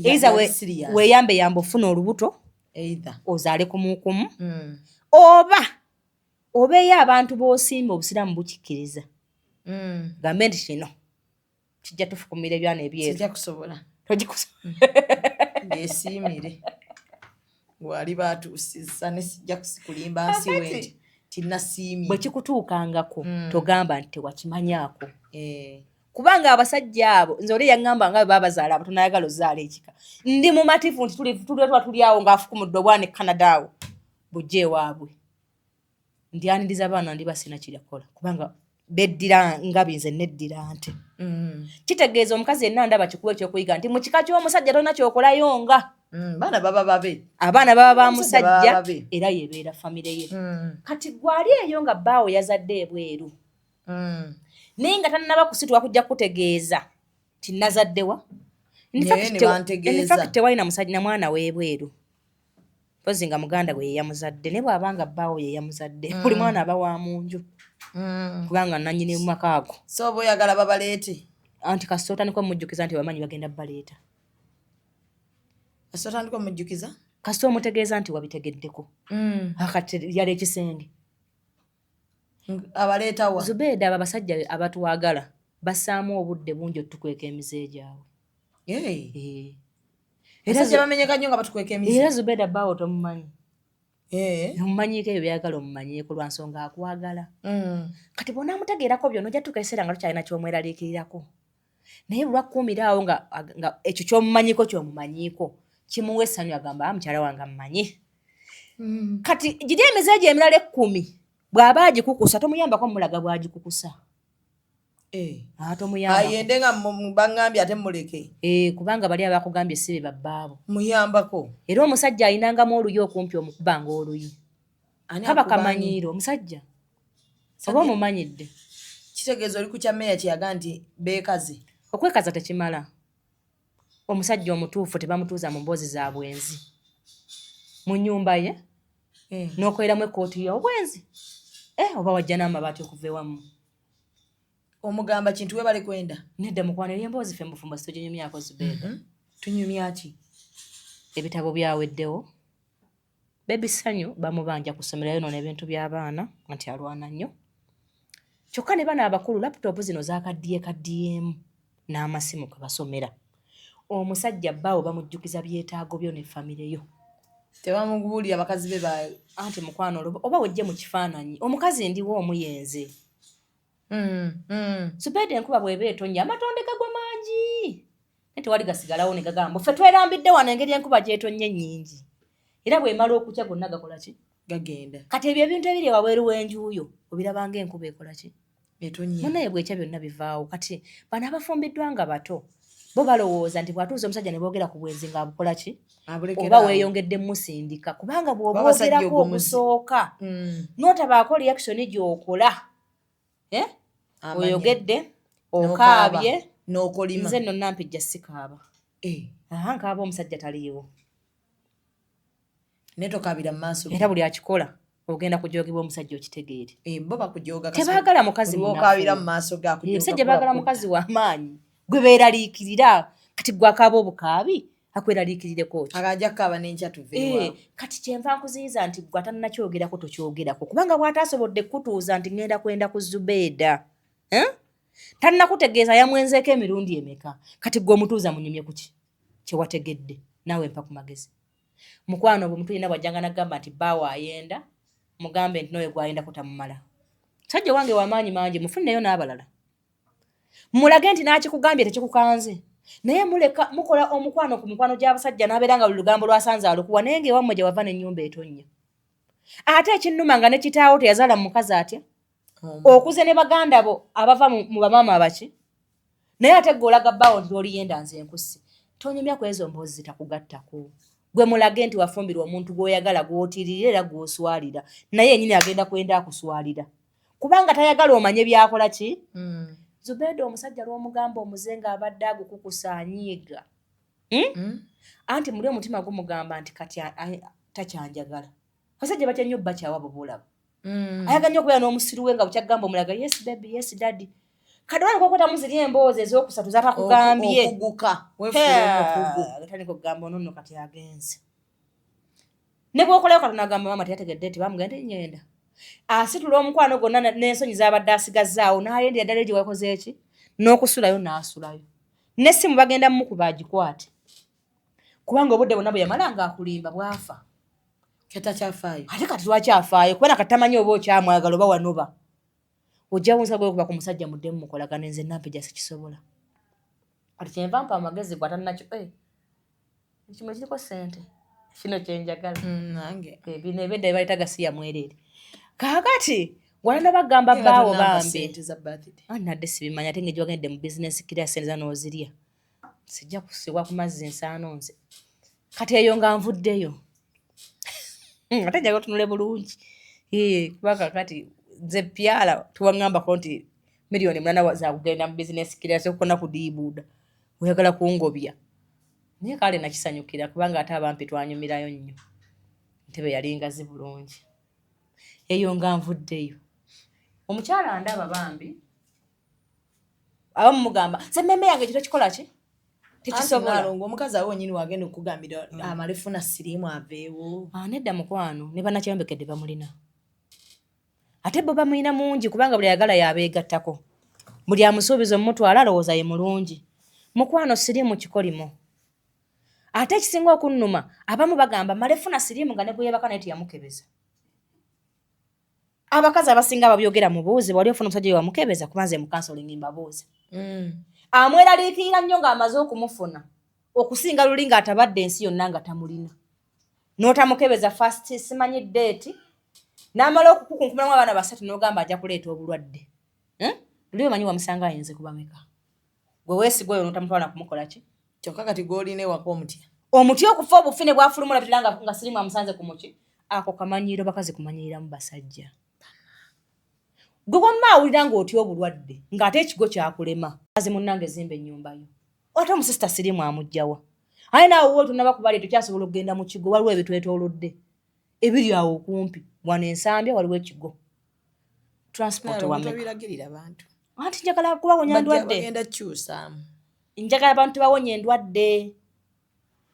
K: eiza weeyambe yamba ofuna olubuto ozaale kumukumu oba obeeyo abantu b'osimba obusiraamu bukikkiriza gambe nti kino kijja tufukumira ebyana ebyeru kijja kusobola ngesiimire wali baatuusiza ne sijja kusikulimba nsi wendi tinasiimye bwe kikutuukangako togamba nti tewakimanyaako kubanga abasajja abo nze oli yaŋŋamba nga baabazaala abo tonayagala ozaala ekika ndi mumatifu nti tuli awo ng'afukumudde obwana e Canada awo bujja ewaabwe ndyaniriza abaana ndi basina kirakola kubanga beddira ngabi nze neddira nte kitegeeza omukazi yenna ndaba kikuwa ekyokuyiga nti mu kika ky'omusajja tolina kyokolayo nga abaana baba ba musajja era yebeera famire ye kati gwali eyo nga bbaawo yazadde ebweru naye nga tannaba kusitula kujja kutegeeza ti nazaddewa infact tewalina musajja na mwana w'ebweru mpozi nga muganda gwe yeyamuzadde ne bw'abanga bbaawo yeyamuzadde buli mwana aba wa munju kubanga nannyini mu maka ago so oba oyagala babaleete anti kasita otandika omujjukiza nti bamanyi bagenda baleeta kasita otandika omujjukiza kasita omutegeeza nti wabitegeddeko akati yali ekisenge abaleeta wa Zubeda abo abasajja abatwagala bassaamu obudde bungi otukweka emize gyabwe era bamenyeka nnyo nga batukweka emize era Zubeda bbaawo tomumanyi omumanyiiko ebyo byagala omumanyiiko lwa nsonga akwagala kati bw'ona amutegeerako byonna ojja tuuka ekiseera nga tukyalina ky'omweraliikirirako naye lwakuumira awo nga ekyo ky'omumanyiiko ky'omumanyiiko kimuwa essanyu agamba mukyala wange amumanyi kati giri emize gye emirala 10 bw'aba agikukusa tomuyambako mulaga bw'agikukusa ayende nga baŋŋambye ate muleke kubanga bali abakugambye si be babbaabo muyambako era omusajja ayinangamu oluyi okumpi omukubanga oluyi kaba kamanyiiro omusajja oba omumanyidde kitegeeza oli ku kyameeya kyeyaga nti beekaze okwekaza tekimala omusajja omutuufu tebamutuuza mu mboozi za bwenzi mu nnyumba ye n'okoleramu ekkooti y'obwenzi oba wajja n'amabaati okuva ewamu
F: omugamba kintu we bali kwenda
K: nedda mukwano eryemboozi ffe mubufumbo situginyumyako Zubeeda
F: tunyumya ki
K: ebitabo byaweddewo bebisanyu bamubanja kusomerayo nono ebintu by'abaana nti alwana nnyo kyokka ne bana abakulu laputopu zino zakaddiyeemu n'amasimu kwe basomera omusajja bbaawo bamujjukiza byetaago byo ne famire yo
F: tebamuguulira bakazi be baayo
K: anti mukwano oba wejje mu kifaananyi omukazi ndiwo omuyenze Zubeeda enkuba bw'eba etonnya amatonde gagwa mangi nti wali gasigalawo ne gagamba ffe twerambidde wano engeri enkuba gy'etonnya ennyingi era bw'emala okukya gonna gakola ki
F: gagenda
K: kati ebyo ebintu ebiri wabweru w'enjuuyo obirabanga enkuba ekola ki
F: etonnya
K: munaye bwekya byonna bivaawo kati bano abafumbiddwa nga bato bo balowooza nti bwatuuza omusajja ne boogera ku bwenzi ng'abukola ki oba weeyongedde musindika kubanga bw'oboogerako ogusooka n'otabaako reaction gy'okola oyogedde okaabye
F: n'okolima
K: nze nno nampijja sikaaba nkaaba omusajja taliiwo
F: netokabira mu maaso
K: era buli akikola ogenda kujoogibwa omusajja okitegeere
F: bo bakujooga
K: tebaagala mukazi
F: okabira mu maaso
K: musajja baagala mukazi w'amaanyi gwe beeraliikirira kati gwe akaaba obukaabi akweraliikirireko ki
F: akajja kukaaba n'enkya tuve
K: kati kyenva nkuziyiza nti gwe atannakyogerako tokyogerako kubanga bw'ataasobodde kutuuza nti ngenda kwenda ku Zubeeda tannakutegeeza yamwenzeeko emirundi emeka kati gwe omutuuza munyumye ku ki kyewategedde naawe mpa ku magezi mukwano obwo mutulina bwajjanga nagamba nti bbaawo ayenda mugambe nti nowe gwayenda kutamumala sajja wange w'amaanyi mangi mufunireyo n'abalala mulage nti naakikugambye tekikukanze naye muleka mukola omukwano ku mikwano gy'abasajja n'abeera nga buli lugambo lwasanze alukuwa naye ng'ewammwe gye wava n'ennyumba etonnya ate ekinnuma nga ne kitaawo teyazaala mu mukazi atya okuze ne baganda bo abava mu bamaama abaki naye ate gwe olaga bbaawo nti oliyenda nze enkusi tonyumya ku ezo mboozi zitakugattako gwe mulage nti wafumbirwa omuntu gw'oyagala gw'otiirira era gw'oswalira naye yennyini agenda kwenda akuswalira kubanga tayagala omanye byakola ki Zubeeda omusajja lw'omugamba omuze ng'abadde agukukusa anyiiga anti muli omutima gumugamba nti kati takyanjagala abasajja batya nnyo bakyawa bubulaba ayaga nnyo okubeera n'omusiru we nga bukyagamba omulaga yes baby yes daddy kadwani kokwata muziri emboozi ez'okusatu zatakugambye
F: okuguka
K: tani kugamba ono nno kati agenze ne bw'okolayo kati n'agamba maama teyategedde nti bamugenda nyenda asitula omukwano gonna n'ensonyi z'abadde asigazzaawo n'ayendera ddala gye wakoze eki n'okusulayo n'asulayo n'essimu bagenda mumukuba agikwate kubanga obudde bwonna bwe yamala ng'akulimba bwafa
F: katakyafaayo
K: ate kati lwakyafaayo kubera kati tamanyi oba okyamwagala oba wanoba ojjawo nsa gwekuba ku musajja muddemu mukolagana nze nampejja sikisobola kati kyenva mpa amagezi gwe atannakyo ekimwe kiriko ssente kino kyenjagala
F: nange
K: bino ebedda bye baleta gasiya mwereere kaakati walanda bagamba bbaawo bambi nadde sibimanya ate ng'egye wagende mu bizinesi kiriya sente za n'ozirya sijja kusibwa ku mazzi ensaano nze kati eyo nga nvuddeyo ate njaga otunule bulungi kubanga kati nze pyala tuwaŋŋambako nti miliyoni 8 za kugenda mu bizinesi kiriya sekukona kudiibuuda oyagala kungobya naye kale nakisanyukira kubanga ate abampi twanyumirayo nnyo ntebe yali ngazi bulungi eyo nga nvuddeyo omukyala ndaba bambi abamu mugamba ze mmemme yange kito kikola ki tekisobola
F: omukazi awo wenyini wagenda okugambira amalefuna siriimu aveewo
K: nedda mukwano ne bannakyeyombekedde bamulina ate bo bamulina mungi kubanga buli ayagala yabeegattako buli amusuubiza omumutwala alowooza ye mulungi mukwano siriimu kikolimo ate ekisinga okunnuma abamu bagamba malefuna siriimu nga ne bwe yebaka naye teyamukebeza abakazi abasinga ababyogera mubuuzi bwali ofuna omusajja wamukebeza kubanze mukansolingi mbabuuza amweraliikirira nnyo ng'amaze okumufuna okusinga luli ng'atabadde ensi yonna nga tamulina n'otamukebeza fast simanyi ddeeti n'amala okukunkumamu abaana 3 n'ogamba ajja kuleeta obulwadde luli omanyi wamusanga ayenze kubameka gwe weesigwa oyo n'otamutwala kumukola ki
F: kyokka kati gw'olina ewaka
K: omuti okufa obufune bwafulumula bitera nga sirimu amusanze ku muki ako kamanyiiro bakazi kumanyiriramu basajja gwe wamma awulira ng'otya obulwadde ng'ate ekigo kyakulema kazi munnange zimba ennyumba yo ate omusisita sirimu amugjawa aye naawe wo tunaba kubali tukyasobola okugenda mu kigo waliwo ebitwetoolodde ebiri awo okumpi wano ensambya waliwo ekigo transport
F: wamebiragirira abantu
K: anti njagala kubawonya ndwadde
F: bagenda kyusaamu
K: njagala abantu bawonye endwadde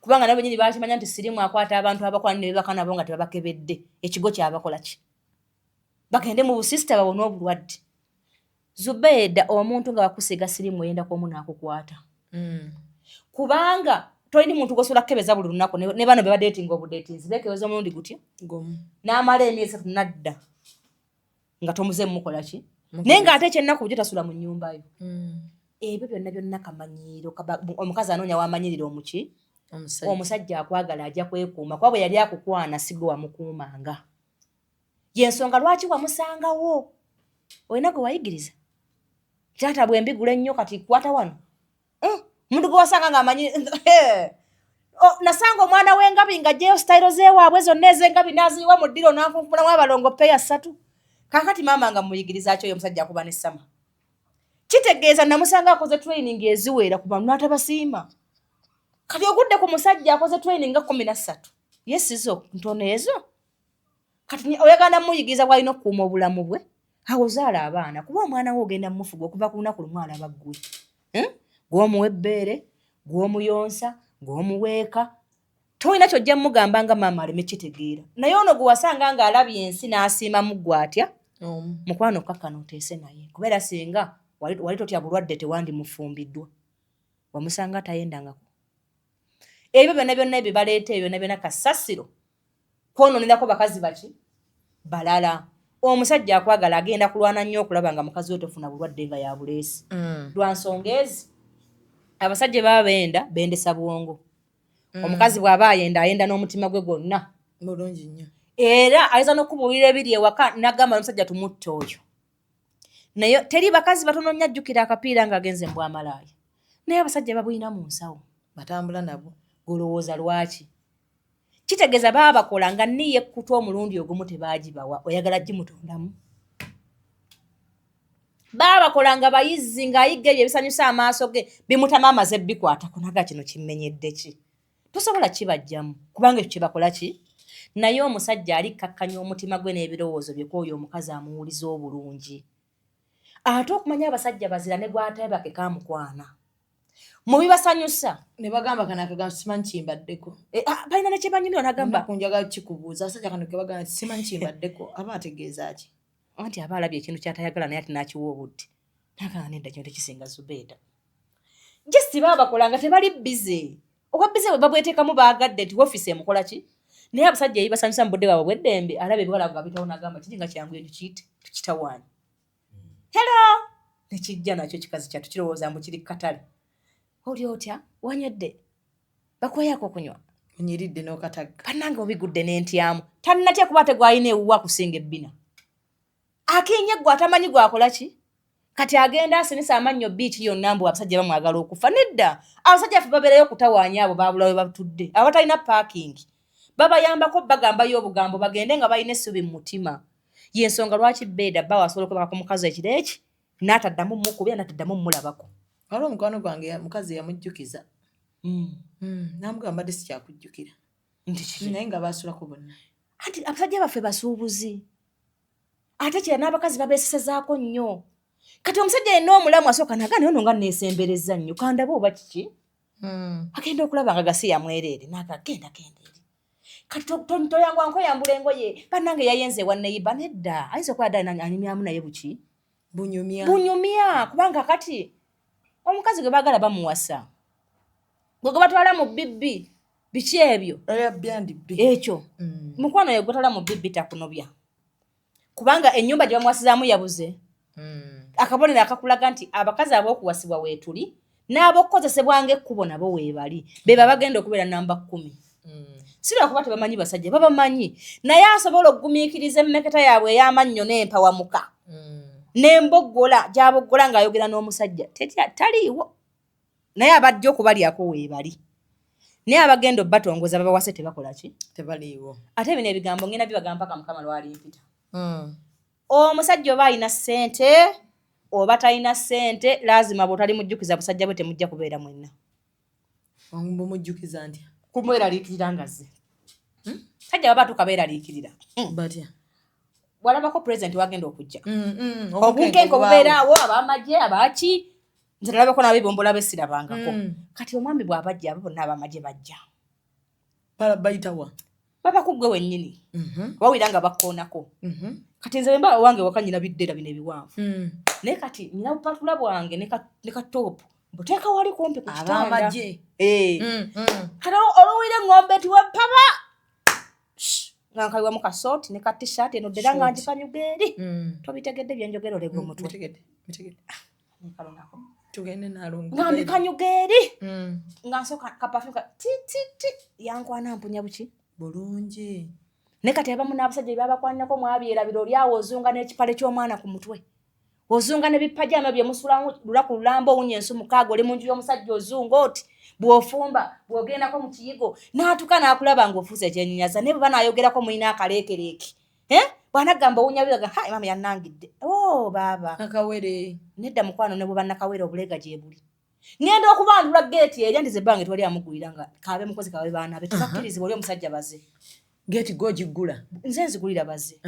K: kubanga nabo nyini bakimanya nti sirimu akwata abantu abakwana ne bebaka nabo nga tebabakebedde ekigo kyabakola ki bagende mu busisita babone obulwadde Zubeida omuntu nga bakusiga sirimu oyenda komu nakukwata kubanga toyini muntu gosobola kukebeza buli lunaku ne bano beba dating obudatinzi bekebeza omulundi gutya n'amala emyezi 3 nadda nga tomuze mukola ki naye ng'ate ekyennaku bujjo tasula mu nnyumba yo ebyo byonna kamanyiiro omukazi anoonya wamanyirira omuki omusajja akwagala ajja kwekuuma kuba bwe yali akukwana sigo wamukuumanga yensonga lwaki wamusangawo olina gwe wayigiriza taata bwe mbigula ennyo kati kwata wano omuntu gwe wasanga ng'amanyi nasanga omwana w'engabi ng'ajjeyo sitayiro zeewaabwe zonna ez'engabi n'aziyiwa mu ddiro n'ankunkulamu abalongo peya 3 kaakati maama nga muyigiriza kyo oyo omusajja akuba n'essama kitegeeza namusanga akoze training eziwera ku bantu n'atabasiima kati ogudde ku musajja akoze training nga 13 yesizo ntono ezo kati oyagala muyigiriza bw'alina okukuuma obulamu bwe awozaala abaana kuba omwana we ogenda mumufuga okuva ku lunaku lumu alaba ggwe gw'omuwa ebbeere gw'omuyonsa gw'omuweeka tolina kyojja mugamba nga maama aleme kitegeera naye ono gwe wasanga ng'alabye ensi n'asiima muggwe atya mukwano kakkano oteese naye kubeera singa wali totya bulwadde tewandimufumbiddwa wamusanga tayendangako ebyo byonna ebyo baleeta ebyo byonna kasasiro kwononerako bakazi baki balala omusajja akwagala agenda kulwana nnyo okulaba nga mukazi we tofuna bulwadde nga yabuleesi lwa nsonga ezi abasajja baba bendesa bwongo omukazi bw'aba ayenda n'omutima gwe gwonna
F: bulungi nnyo
K: era ayinza n'okubuulira ebiri ewaka n'agamba n'omusajja tumutte oyo naye teri bakazi batono nnyo ajjukira akapiira ng'agenze mbw amalaaya naye abasajja babulina mu nsawo
F: batambula nabo
K: golowooza lwaki kitegeeza baba bakola nga niye ekkutwa omulundi ogumu tebaagibawa oyagala gimutondamu baba bakola nga bayizzi ng'ayigga ebyo ebisanyusa amaaso ge bimutama amaze bikwatako naga kino kimmenyedde ki tosobola kibajjamu kubanga ekyo kyebakola ki naye omusajja alikkakkanya omutima gwe n'ebirowoozo bye kwoyo omukazi amuwuliza obulungi ate okumanya abasajja bazira ne gw'atabake kamukwana mu bibasanyusa
F: ne bagamba kana akagamba simanyi kimbaddeko
K: balina ne kyebanyumira nagamba
F: kunjaga kikubuuza abasajja kano ke bagamba simanyi kimbaddeko aba ategeeza ki
K: anti aba alabye ekintu kyatayagala naye ati n'akiwa obudde nagamba nedda kino tekisinga Zubeida jesi baba bakola nga tebali bize obwa bize bwe babweteekamu baagadde nti woofiisi emukola ki naye abasajja ebibasanyusa mu budde bwabwe bw'eddembe alaba ebiwala nga bitawo nagamba kiri nga kyangu ekyo kiyite tukitawaani hello nekijja nakyo kikazi kyattu kirowooza mbu kiri katale oli otya wanyedde bakweyako okunywa
F: onyiridde n'okatagga
K: bannange obigudde n'entyamu tannatya kuba tegwalina ewuwa kusinga ebbina akiinye gwe atamanyi gwakola ki kati agenda asinisa amannyo biiki yonna mbu abasajja bamwagala okufa nedda abasajja ffe babeerayo okutawaanya abo baabula we batudde abatalina paakingi babayambako bagambayo obugambo bagende nga balina essubi mu mutima yensonga lwaki Beeda bba wasobola okwebaka mukazi ekiro eki n'ataddamu mukubira n'ataddamu mulabako
F: waliwo omukwano gwange mukazi yamujjukiza namugamba dde sikyakujjukira naye nga baasulako bonna
K: anti abasajja baffe basuubuzi ate kira n'abakazi babeesesezaako nnyo kati omusajja yenna omulamu asooka naga naye ono nga neesembereza nnyo kandaba oba kiki agenda okulaba nga gasi yamwereere nagagenda eri kati toyangwa nkweyambula engoye bannange yayenze wanneyiba nedda ayinza okuba ddala anyumyamu naye buki bunyumya kubanga kati omukazi gwe baagala bamuwasa gwe batwala mu bibbi biki ebyo ekyo mukwano ye gwetwala mu bibbi takunobya kubanga ennyumba gye bamuwasizaamu yabuze akabonero akakulaga nti abakazi ab'okuwasibwa weetuli n'ab'okukozesebwa ng'ekkubo nabo weebali beba bagenda okubeera namba 10 si lwakuba tebamanyi basajja babamanyi naye asobola okugumiikiriza emmeketa yaabwe ey'amannyo n'empawamuka n'emboggola gy'aboggola ng'ayogera n'omusajja taliiwo naye abajja okubalyako weebali naye abagenda obbatongoza babawase tebakola ki
F: tebaliiwo
K: ate bino ebigambo ngenda bibagamba paka mukama lwalimpita omusajja oba alina ssente oba talina ssente lazima bw'otali mujjukiza busajja bwe temujja kubeera mwenna
F: bumujjukiza ntya
K: kumweraliikirira ngazze sajja baba tukabeeraliikirira
F: batya
K: walabako president wagenda okujja obunkenke obubeeraawo abamagye abaki nze nalabako n'abebombola besirabangako kati omwami bw'abajja abo bonna abamagye bajja
F: bayitawa
K: baba kuggwe wennyini wawira nga bakkoonako kati nze bemba wange waka nyina biddera bino ebiwanvu naye kati nyina bupatula bwange ne katoopu mbuteeka wali kumpi ku kitanda kati olowire eŋŋombe tiwepapa nga nkaliwamu kasooti ne katishaati eno ddera nga njikanyuga eri tobitegedde byenjogera olega omutwe nga mbikanyuga eri nga nsooka kapafumu tititi yankwana mpunya buki
F: bulungi
K: ne kati abamu n'abasajja byabakwanako mwabyerabira olyawo ozunga n'ekipale ky'omwana ku mutwe ozunga n'ebipajama bye musulamu lulaku lulamba owunya ensu mukaaga oli mu nju y'omusajja ozunga oti bw'ofumba bw'ogendako mu kiyigo n'atuka n'akulaba ng'ofuusa ekyennyinyaza naye bwe banaayogerako mulina akaleekereeki bw'anagamba owunya biraga hai mama yannangidde baaba
F: nakawere
K: nedda mukwano ne bwe bannakawere obulega gye buli ngenda okubandula geeti eri andize ebbanga twali amugulira nga kaabe mukozi kaabe baana be tubakkirizibwa oli omusajja baze
F: geeti gogiggula
K: nze nzigulira baze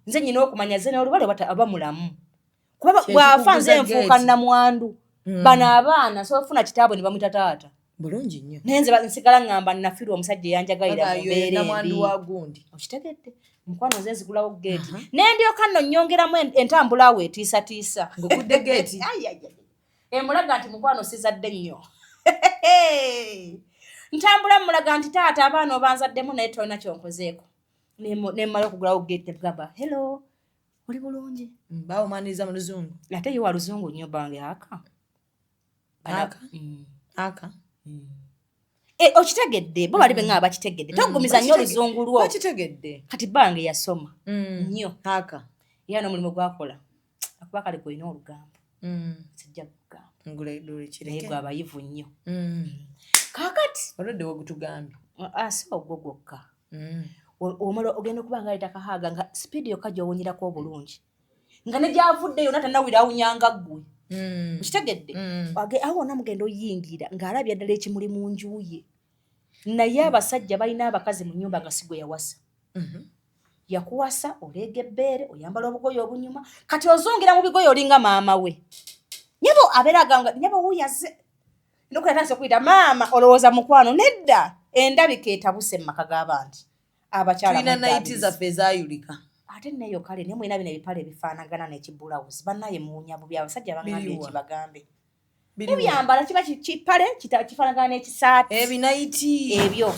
K: nze nyina okumanya ze n'olubale aba mulamu kuba bw'afa nze nfuuka nnamwandu bano abaana soofuna kitaabwe ne bamwita taata
F: bulungi nnyo
K: naye nze nsigala ngamba nafirwa omusajja eyanjagalira mubeere
F: mbi wagundi
K: okitegedde mukwano nze nzigulawo geeti nendyoka nno nnyongeramu entambula awo etiisatiisa
F: ng'ogudde geeti
K: emulaga nti mukwano sizadde nnyo ntambula mulaga nti taata abaana obanzaddemu naye tolina kyonkozeeko nemmala okugulawo geeti nebugamba hello oli bulungi
F: bawomaniriza mu luzungu
K: ate ye wa luzungu nnyo bange aka okitegedde bo bali benga bakitegedde togumiza nnyo oluzungu lwo
F: bakitegedde
K: kati bange yasoma nnyo era n'omulimu gwakola akuba kale gwolina olugambo sijja kugamba naye gwe abayivu nnyo kaakati
F: olwedde wogutugambye
K: si ogwo gwokka omala ogenda okuba nga aleta kahaaga nga sipiidi yokka gy'owunyirako obulungi nga ne gyavuddeyo natannawira awunyanga ggwe okitegedde awo wonna mugenda oyingira ng'alabya ddala ekimuli mu nju ye naye abasajja balina abakazi mu nnyumba nga si gwe yawasa yakuwasa oleega ebbeere oyambala obugoye obunyuma kati ozungira mu bigoye olinga maama we nyebo abeera agamba nyebo wuyaze nokuletanisa okuyita maama olowooza mukwano nedda endabika etabuse mu maka g'abantu abakyala
F: tulina naiti zaffe ezayulika
K: ate neyo kale naye mulina bino ebipale ebifaanagana n'ekibulawuzi bannaye muwunya bubi abasajja bagambye ekibagambe ebyambala kiba kipale kifaanagana n'ekisaati
F: ebinaiti
K: ebyo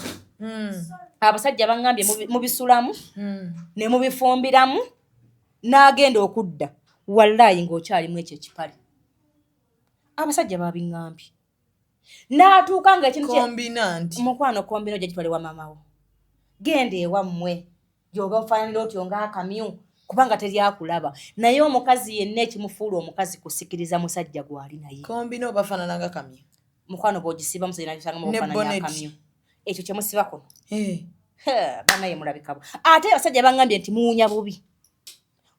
K: abasajja bagambye mubisulamu ne mubifumbiramu n'agenda okudda wallaayi ng'okyalimu ekyo ekipale abasajja babingambye n'atuuka nga ekintu mukwano kombina ojja kitwale wa mamawo genda ewammwe gyoba ofaanira otyo ng'akamyu kubanga teryakulaba naye omukazi yenna ekimufuula omukazi kusikiriza musajja gwali naye
F: kombina obafaanana nga kamyu
K: mukwano bw'ogisiba musajja nakisanga mubafaananya akamyu ekyo kyemusiba kuno banaye mulabikabo ate abasajja bangambye nti muwunya bubi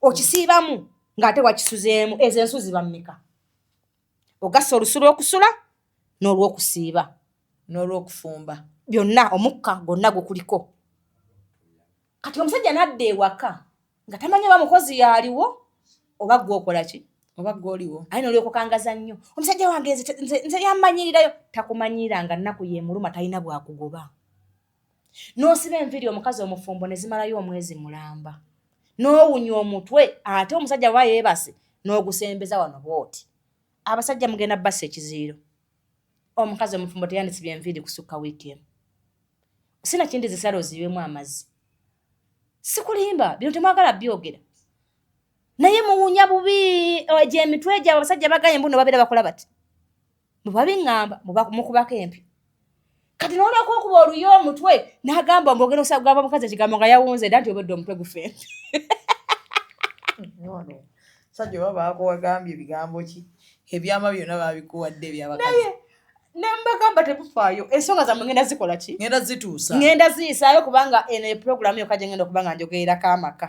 K: okisiibamu ng'ate wakisuzeemu ezo ensu ziba mmeka ogassa olusu lw'okusula n'olw'okusiiba
F: n'olw'okufumba
K: byonna omukka gwonna gukuliko kati omusajja n'adda ewaka nga tamanyi oba mukozi yaaliwo oba gwe okola ki
F: oba gwe oliwo
K: aye n'olyokukangaza nnyo omusajja wange nze yammanyirirayo takumanyiranga nnaku yeemuluma talina bwakugoba n'osiba enviiri omukazi omufumbo ne zimalayo omwezi mulamba n'owunya omutwe ate omusajja bwa yeebase n'ogusembeza wano bw'oti abasajja mugenda basa ekiziiro omukazi omufumbo teyandisibya enviiri kusukka wiiki emu sina kindi zisala oziibemu amazzi sikulimba bino temwagala byogera naye muwunya bubi gyemitwe gyabo abasajja bagaye mbuno babeera bakola bati mubabiŋŋamba mukubako empyo kati n'olwako okuba oluyo omutwe n'agamba mbogenda osagamba mukazi ekigambo nga yawunze dda nti obedde omutwe gufempe
F: sajja oba baakowagambye ebigambo ki ebyama byonna baabikuwadde ebyabakazi
K: nembagamba tebufaayo ensonga zammwe ngenda zikola ki
F: ngenda zituusa
K: ngenda ziyisaayo kubanga eno epuroguramu yokka gye ngenda okuba nga njogererako amaka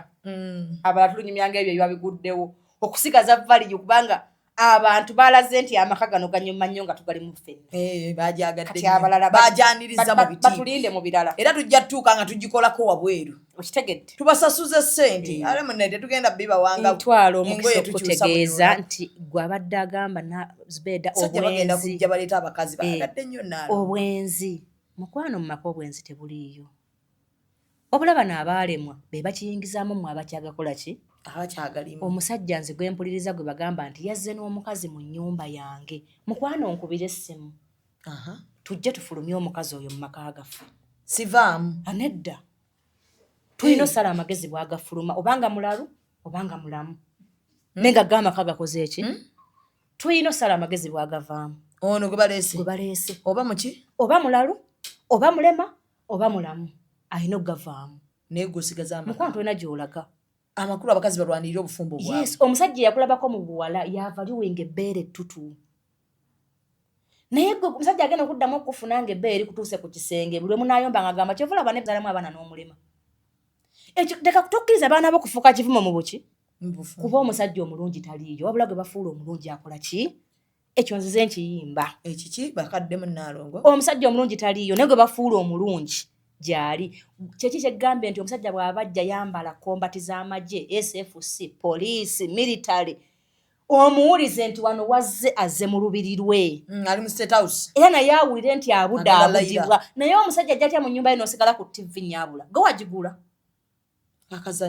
K: abala tulunyumyanga ebyo ebyabiguddewo okusigaza valiyo kubanga abantu balaze nti amaka gano ganyuma nnyo nga tugali mu ffenna
F: bajagadde
K: abalala
F: bajaniriza mu biti
K: batulinde mu birala
F: era tujja tuuka nga tugikolako wabweru
K: okitegedde
F: tubasasuze ssente ale munne tetugenda bibawanga
K: ntwalo omukisa okutegeeza nti gwe abadde agamba Zubeda
F: bagenda kujja baleeta abakazi bagadde nnyo naalo
K: obwenzi mukwano mu maka obwenzi tebuliiyo wabula bano abaalemwa be bakiyingizaamu mu abakyagakola ki
F: abakyagalimu
K: omusajja nze gwe mpuliriza gwe bagamba nti yazze n'omukazi mu nnyumba yange mukwano nkubira essimu tujje tufulumye omukazi oyo mu maka gaffe
F: sivaamu
K: anedda tulina osala amagezi bwagafuluma obanga mulalu obanga mulamu naye nga gamaka gakoze eki tulina osala amagezi bwagavaamu
F: ono gwe baleese oba muki
K: oba mulalu oba mulema oba mulamu alina okugavaamu
F: naye gosigaza
K: mukwano tulina gy'olaga
F: amakulu abakazi balwanirira obufumbo bwabwe
K: yes omusajja yakulabako mu buwala yava liwenga ebbeere ettutu naye gwe omusajja agenda okuddamu okufuna nga ebbeere kutuuse ku kisenge buli omu naayomba nga agamba kyovula bane bzalamu abaana n'omulema ekyo leka tokkiriza abaana bo kufuuka kivumo mu buki kuba omusajja omulungi taliiyo wabula gwe bafuula omulungi akola ki ekyo nzize nkiyimba
F: ekiki bakaddemu naalongo
K: omusajja omulungi taliiyo naye gwe bafuula omulungi gyali kyeki kyegambye nti omusajja bw'abajja yambala kombati z'amagye SFC poliisi military omuwulize nti wano wazze azze mu lubiri lwe
F: ali mu state house
K: era naye awulire nti abudaabudibwa naye omusajja ajja atya mu nnyumba ye n'osigala ku TV nnyabula gwe wagigula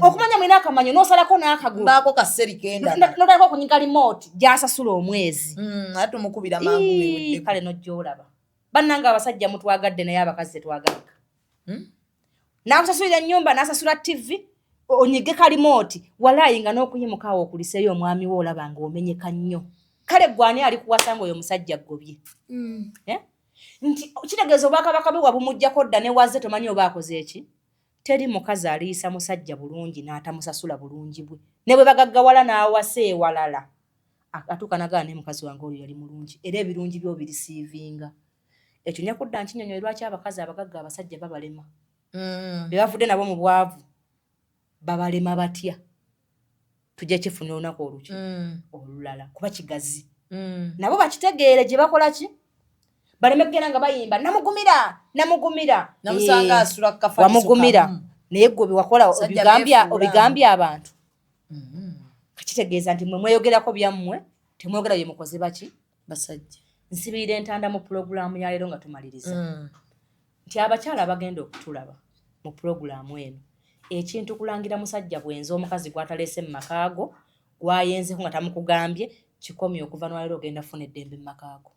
K: okumanya mwina akamanyo n'osalako n'akagulu
F: baako kaserikenda
K: n'otalako okunyiga remote gy'asasula omwezi
F: ate omukubira mangu
K: kale n'ojjolaba bannanga abasajja mutwagadde naye abakazi tetwagaga n'akusasulira ennyumba n'asasula TV onyige kalimoti walaayi nga n'okuyimuka awo okuliseeyo omwami we olaba nga omenyeka nnyo kale gwani ali kuwasa nga oyo musajja ggobye nti kitegeeza obwakabaka bwe wabumuggyako dda ne wazze tomanyi oba akoze eki teri mukazi aliyisa musajja bulungi n'atamusasula bulungi bwe ne bwe bagaggawala n'awasa ewalala atuuka nagala naye mukazi wange oyo yali mulungi era ebirungi byo birisiivinga ekyo nja kudda nkinyonyola lwaki abakazi abagagga abasajja babalema be bavudde nabo mu bwavu babalema batya tujja kifunira olunaku oluki olulala kuba kigazi nabo bakitegeere gye bakola ki baleme kugenda nga bayimba namugumira
F: namusanga asula kafaniso
K: wamugumira naye gwe bewakola obigambye abantu kakitegeeza nti mwe mweyogerako byammwe temwogera bye mukoze baki
F: basajja
K: nsibirira entanda mu pulogulaamu ya leero nga tumaliriza nti abakyala bagenda okutulaba mu pulogulaamu eno ekintu kulangira musajja bwenzi omukazi gw'ataleese mu makaago gwayenzeho nga tamukugambye kikomye okuva n'olero ogenda funa eddembe mu makaago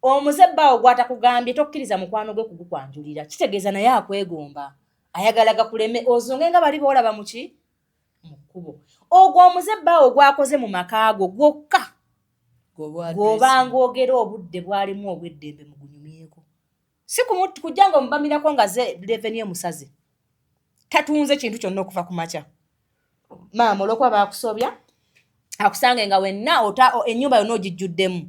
K: omuze bbaawo gwatakugambye tokkiriza mukwano gwe kugukwanjulira kitegeeza naye akwegomba ayagala gakuleme ozonge nga bali boolaba muki mu kkubo ogwo omuze bbaawo gwakoze mu makaago gwokka gw'obanga ogera obudde bwalimu obw'eddembe mugunyumyeko si kujja nga omubamirako nga ze reveni emusaze tatunze kintu kyonna okuva ku makya maama olwokuba baakusobya akusange nga wenna ennyumba yonna ogijjuddemu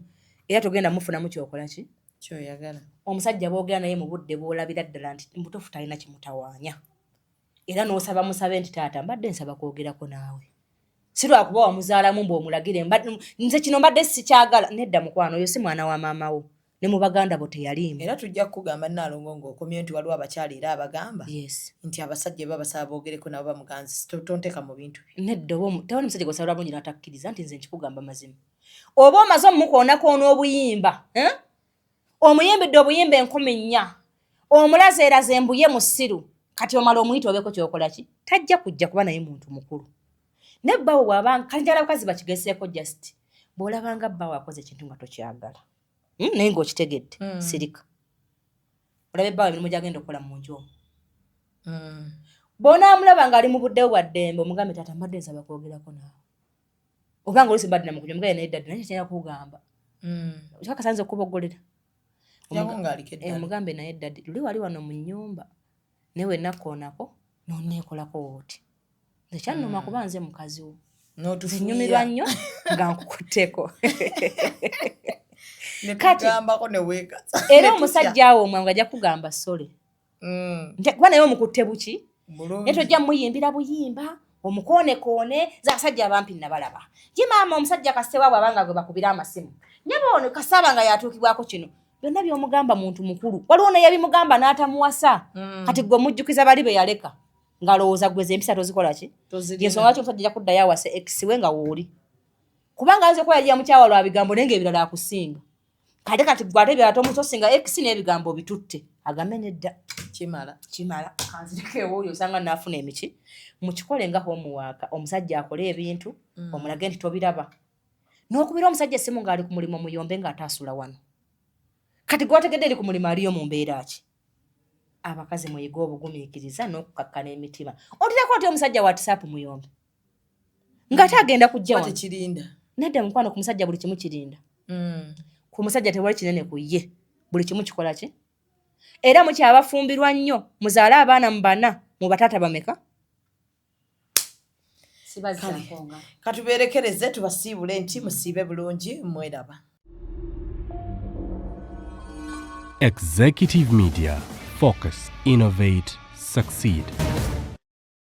K: era togenda mufunamu kyokola ki
F: kyoyagala
K: omusajja boogera naye mu budde bwolabira ddala nti mutofu talina kimutawaanya era n'osaba musabe nti taata mbadde nsaba kwogerako naawe si lwakuba wamuzaalamu mbw'omulagire nze kino mbadde sikyagala nedda mukwano oyo si mwana wa maama wo ne mu baganda bo teyaliimu
F: era tujja kukugamba Naalongo ng'okomye nti waliwo abakyala era abagamba nti abasajja babasaba boogereko nabo bamuganzi tonteeka mu bintu
K: nedda tewali musajja gwosabira bulungi n'atakkiriza nti nze nkikugamba mazima oba omaze omumukoonako n'obuyimba omuyimbidde obuyimba 4,000 omulazeeraze embuye mu ssiru kati omala omuyita obeeko kyokola ki tajja kujja kuba naye muntu mukulu ne bbaawo bw'abanga kanjala abakazi bakigeseeko just bw'olabanga bbaawo akoze ekintu nga tokyagala naye ng'okitegedde sirika olaba ebbaawo emirimu gy'agenda okukola mu nju omwo bw'onaamulaba ng'ali mu budde bwa ddembe omugambe taata mbadde nsaba kwogerako naawe obanga oluusi mbadde namukunya omugaye naye ddadde naye kyalina kugamba kyakasanze okuboggolera omugambe naye ddadde luli wali wano mu nnyumba naye wennakoonako n'onneekolako wooti nze kyannuma kuba nze mukazi wo nnyumirwa nnyo nga nkukutteko era omusajja awo omwangu ajja kugamba sole kuba naye omukutte buki naye tojja muyimbira buyimba omukoonekone z'abasajja abampi nabalaba ye maama omusajja kasewabwe abanga gwe bakubira amasimu nyabono kasaba nga yatuukibwako kino byonna by'omugamba muntu mukulu waliwo naye bimugamba n'atamuwasa kati gwe omujjukiza bali be yaleka ng'alowooza gweza empisa tozikola ki yensonga lwaki omusajja ajja kuddayo awase ekisiwe nga wooli kubanga ayinza okuba yali yamukyala lwa bigambo naye ng'ebirala akusinga kati gwe ate byala tomusosinga ekisi n'ebigambo bitutte agambe nedda kimala kanzirekeewo oyo osanga naafuna emiki mukikole nga homuwaaka omusajja akole ebintu omulage nti tobiraba n'okubira omusajja essimu ng'ali ku mulimu muyombe ng'ataasula wano kati gwategedde eri ku mulimu aliyo mu mbeera ki abakazi muyiga obugumiikiriza n'okukakkana emitima otirako oti omusajja wa WhatsApp muyombe ng'ate agenda kujja wano nedda mukwano ku musajja buli kimu kirinda ku musajja tewali kinene ku ye buli kimu kikola ki era mukyabafumbirwa nnyo muzaale abaana mu bana mu bataata bameka
F: katubeerekereze tubasiibule nti musiibe bulungi mweraba.
A: Executive Media. Focus, innovate, succeed.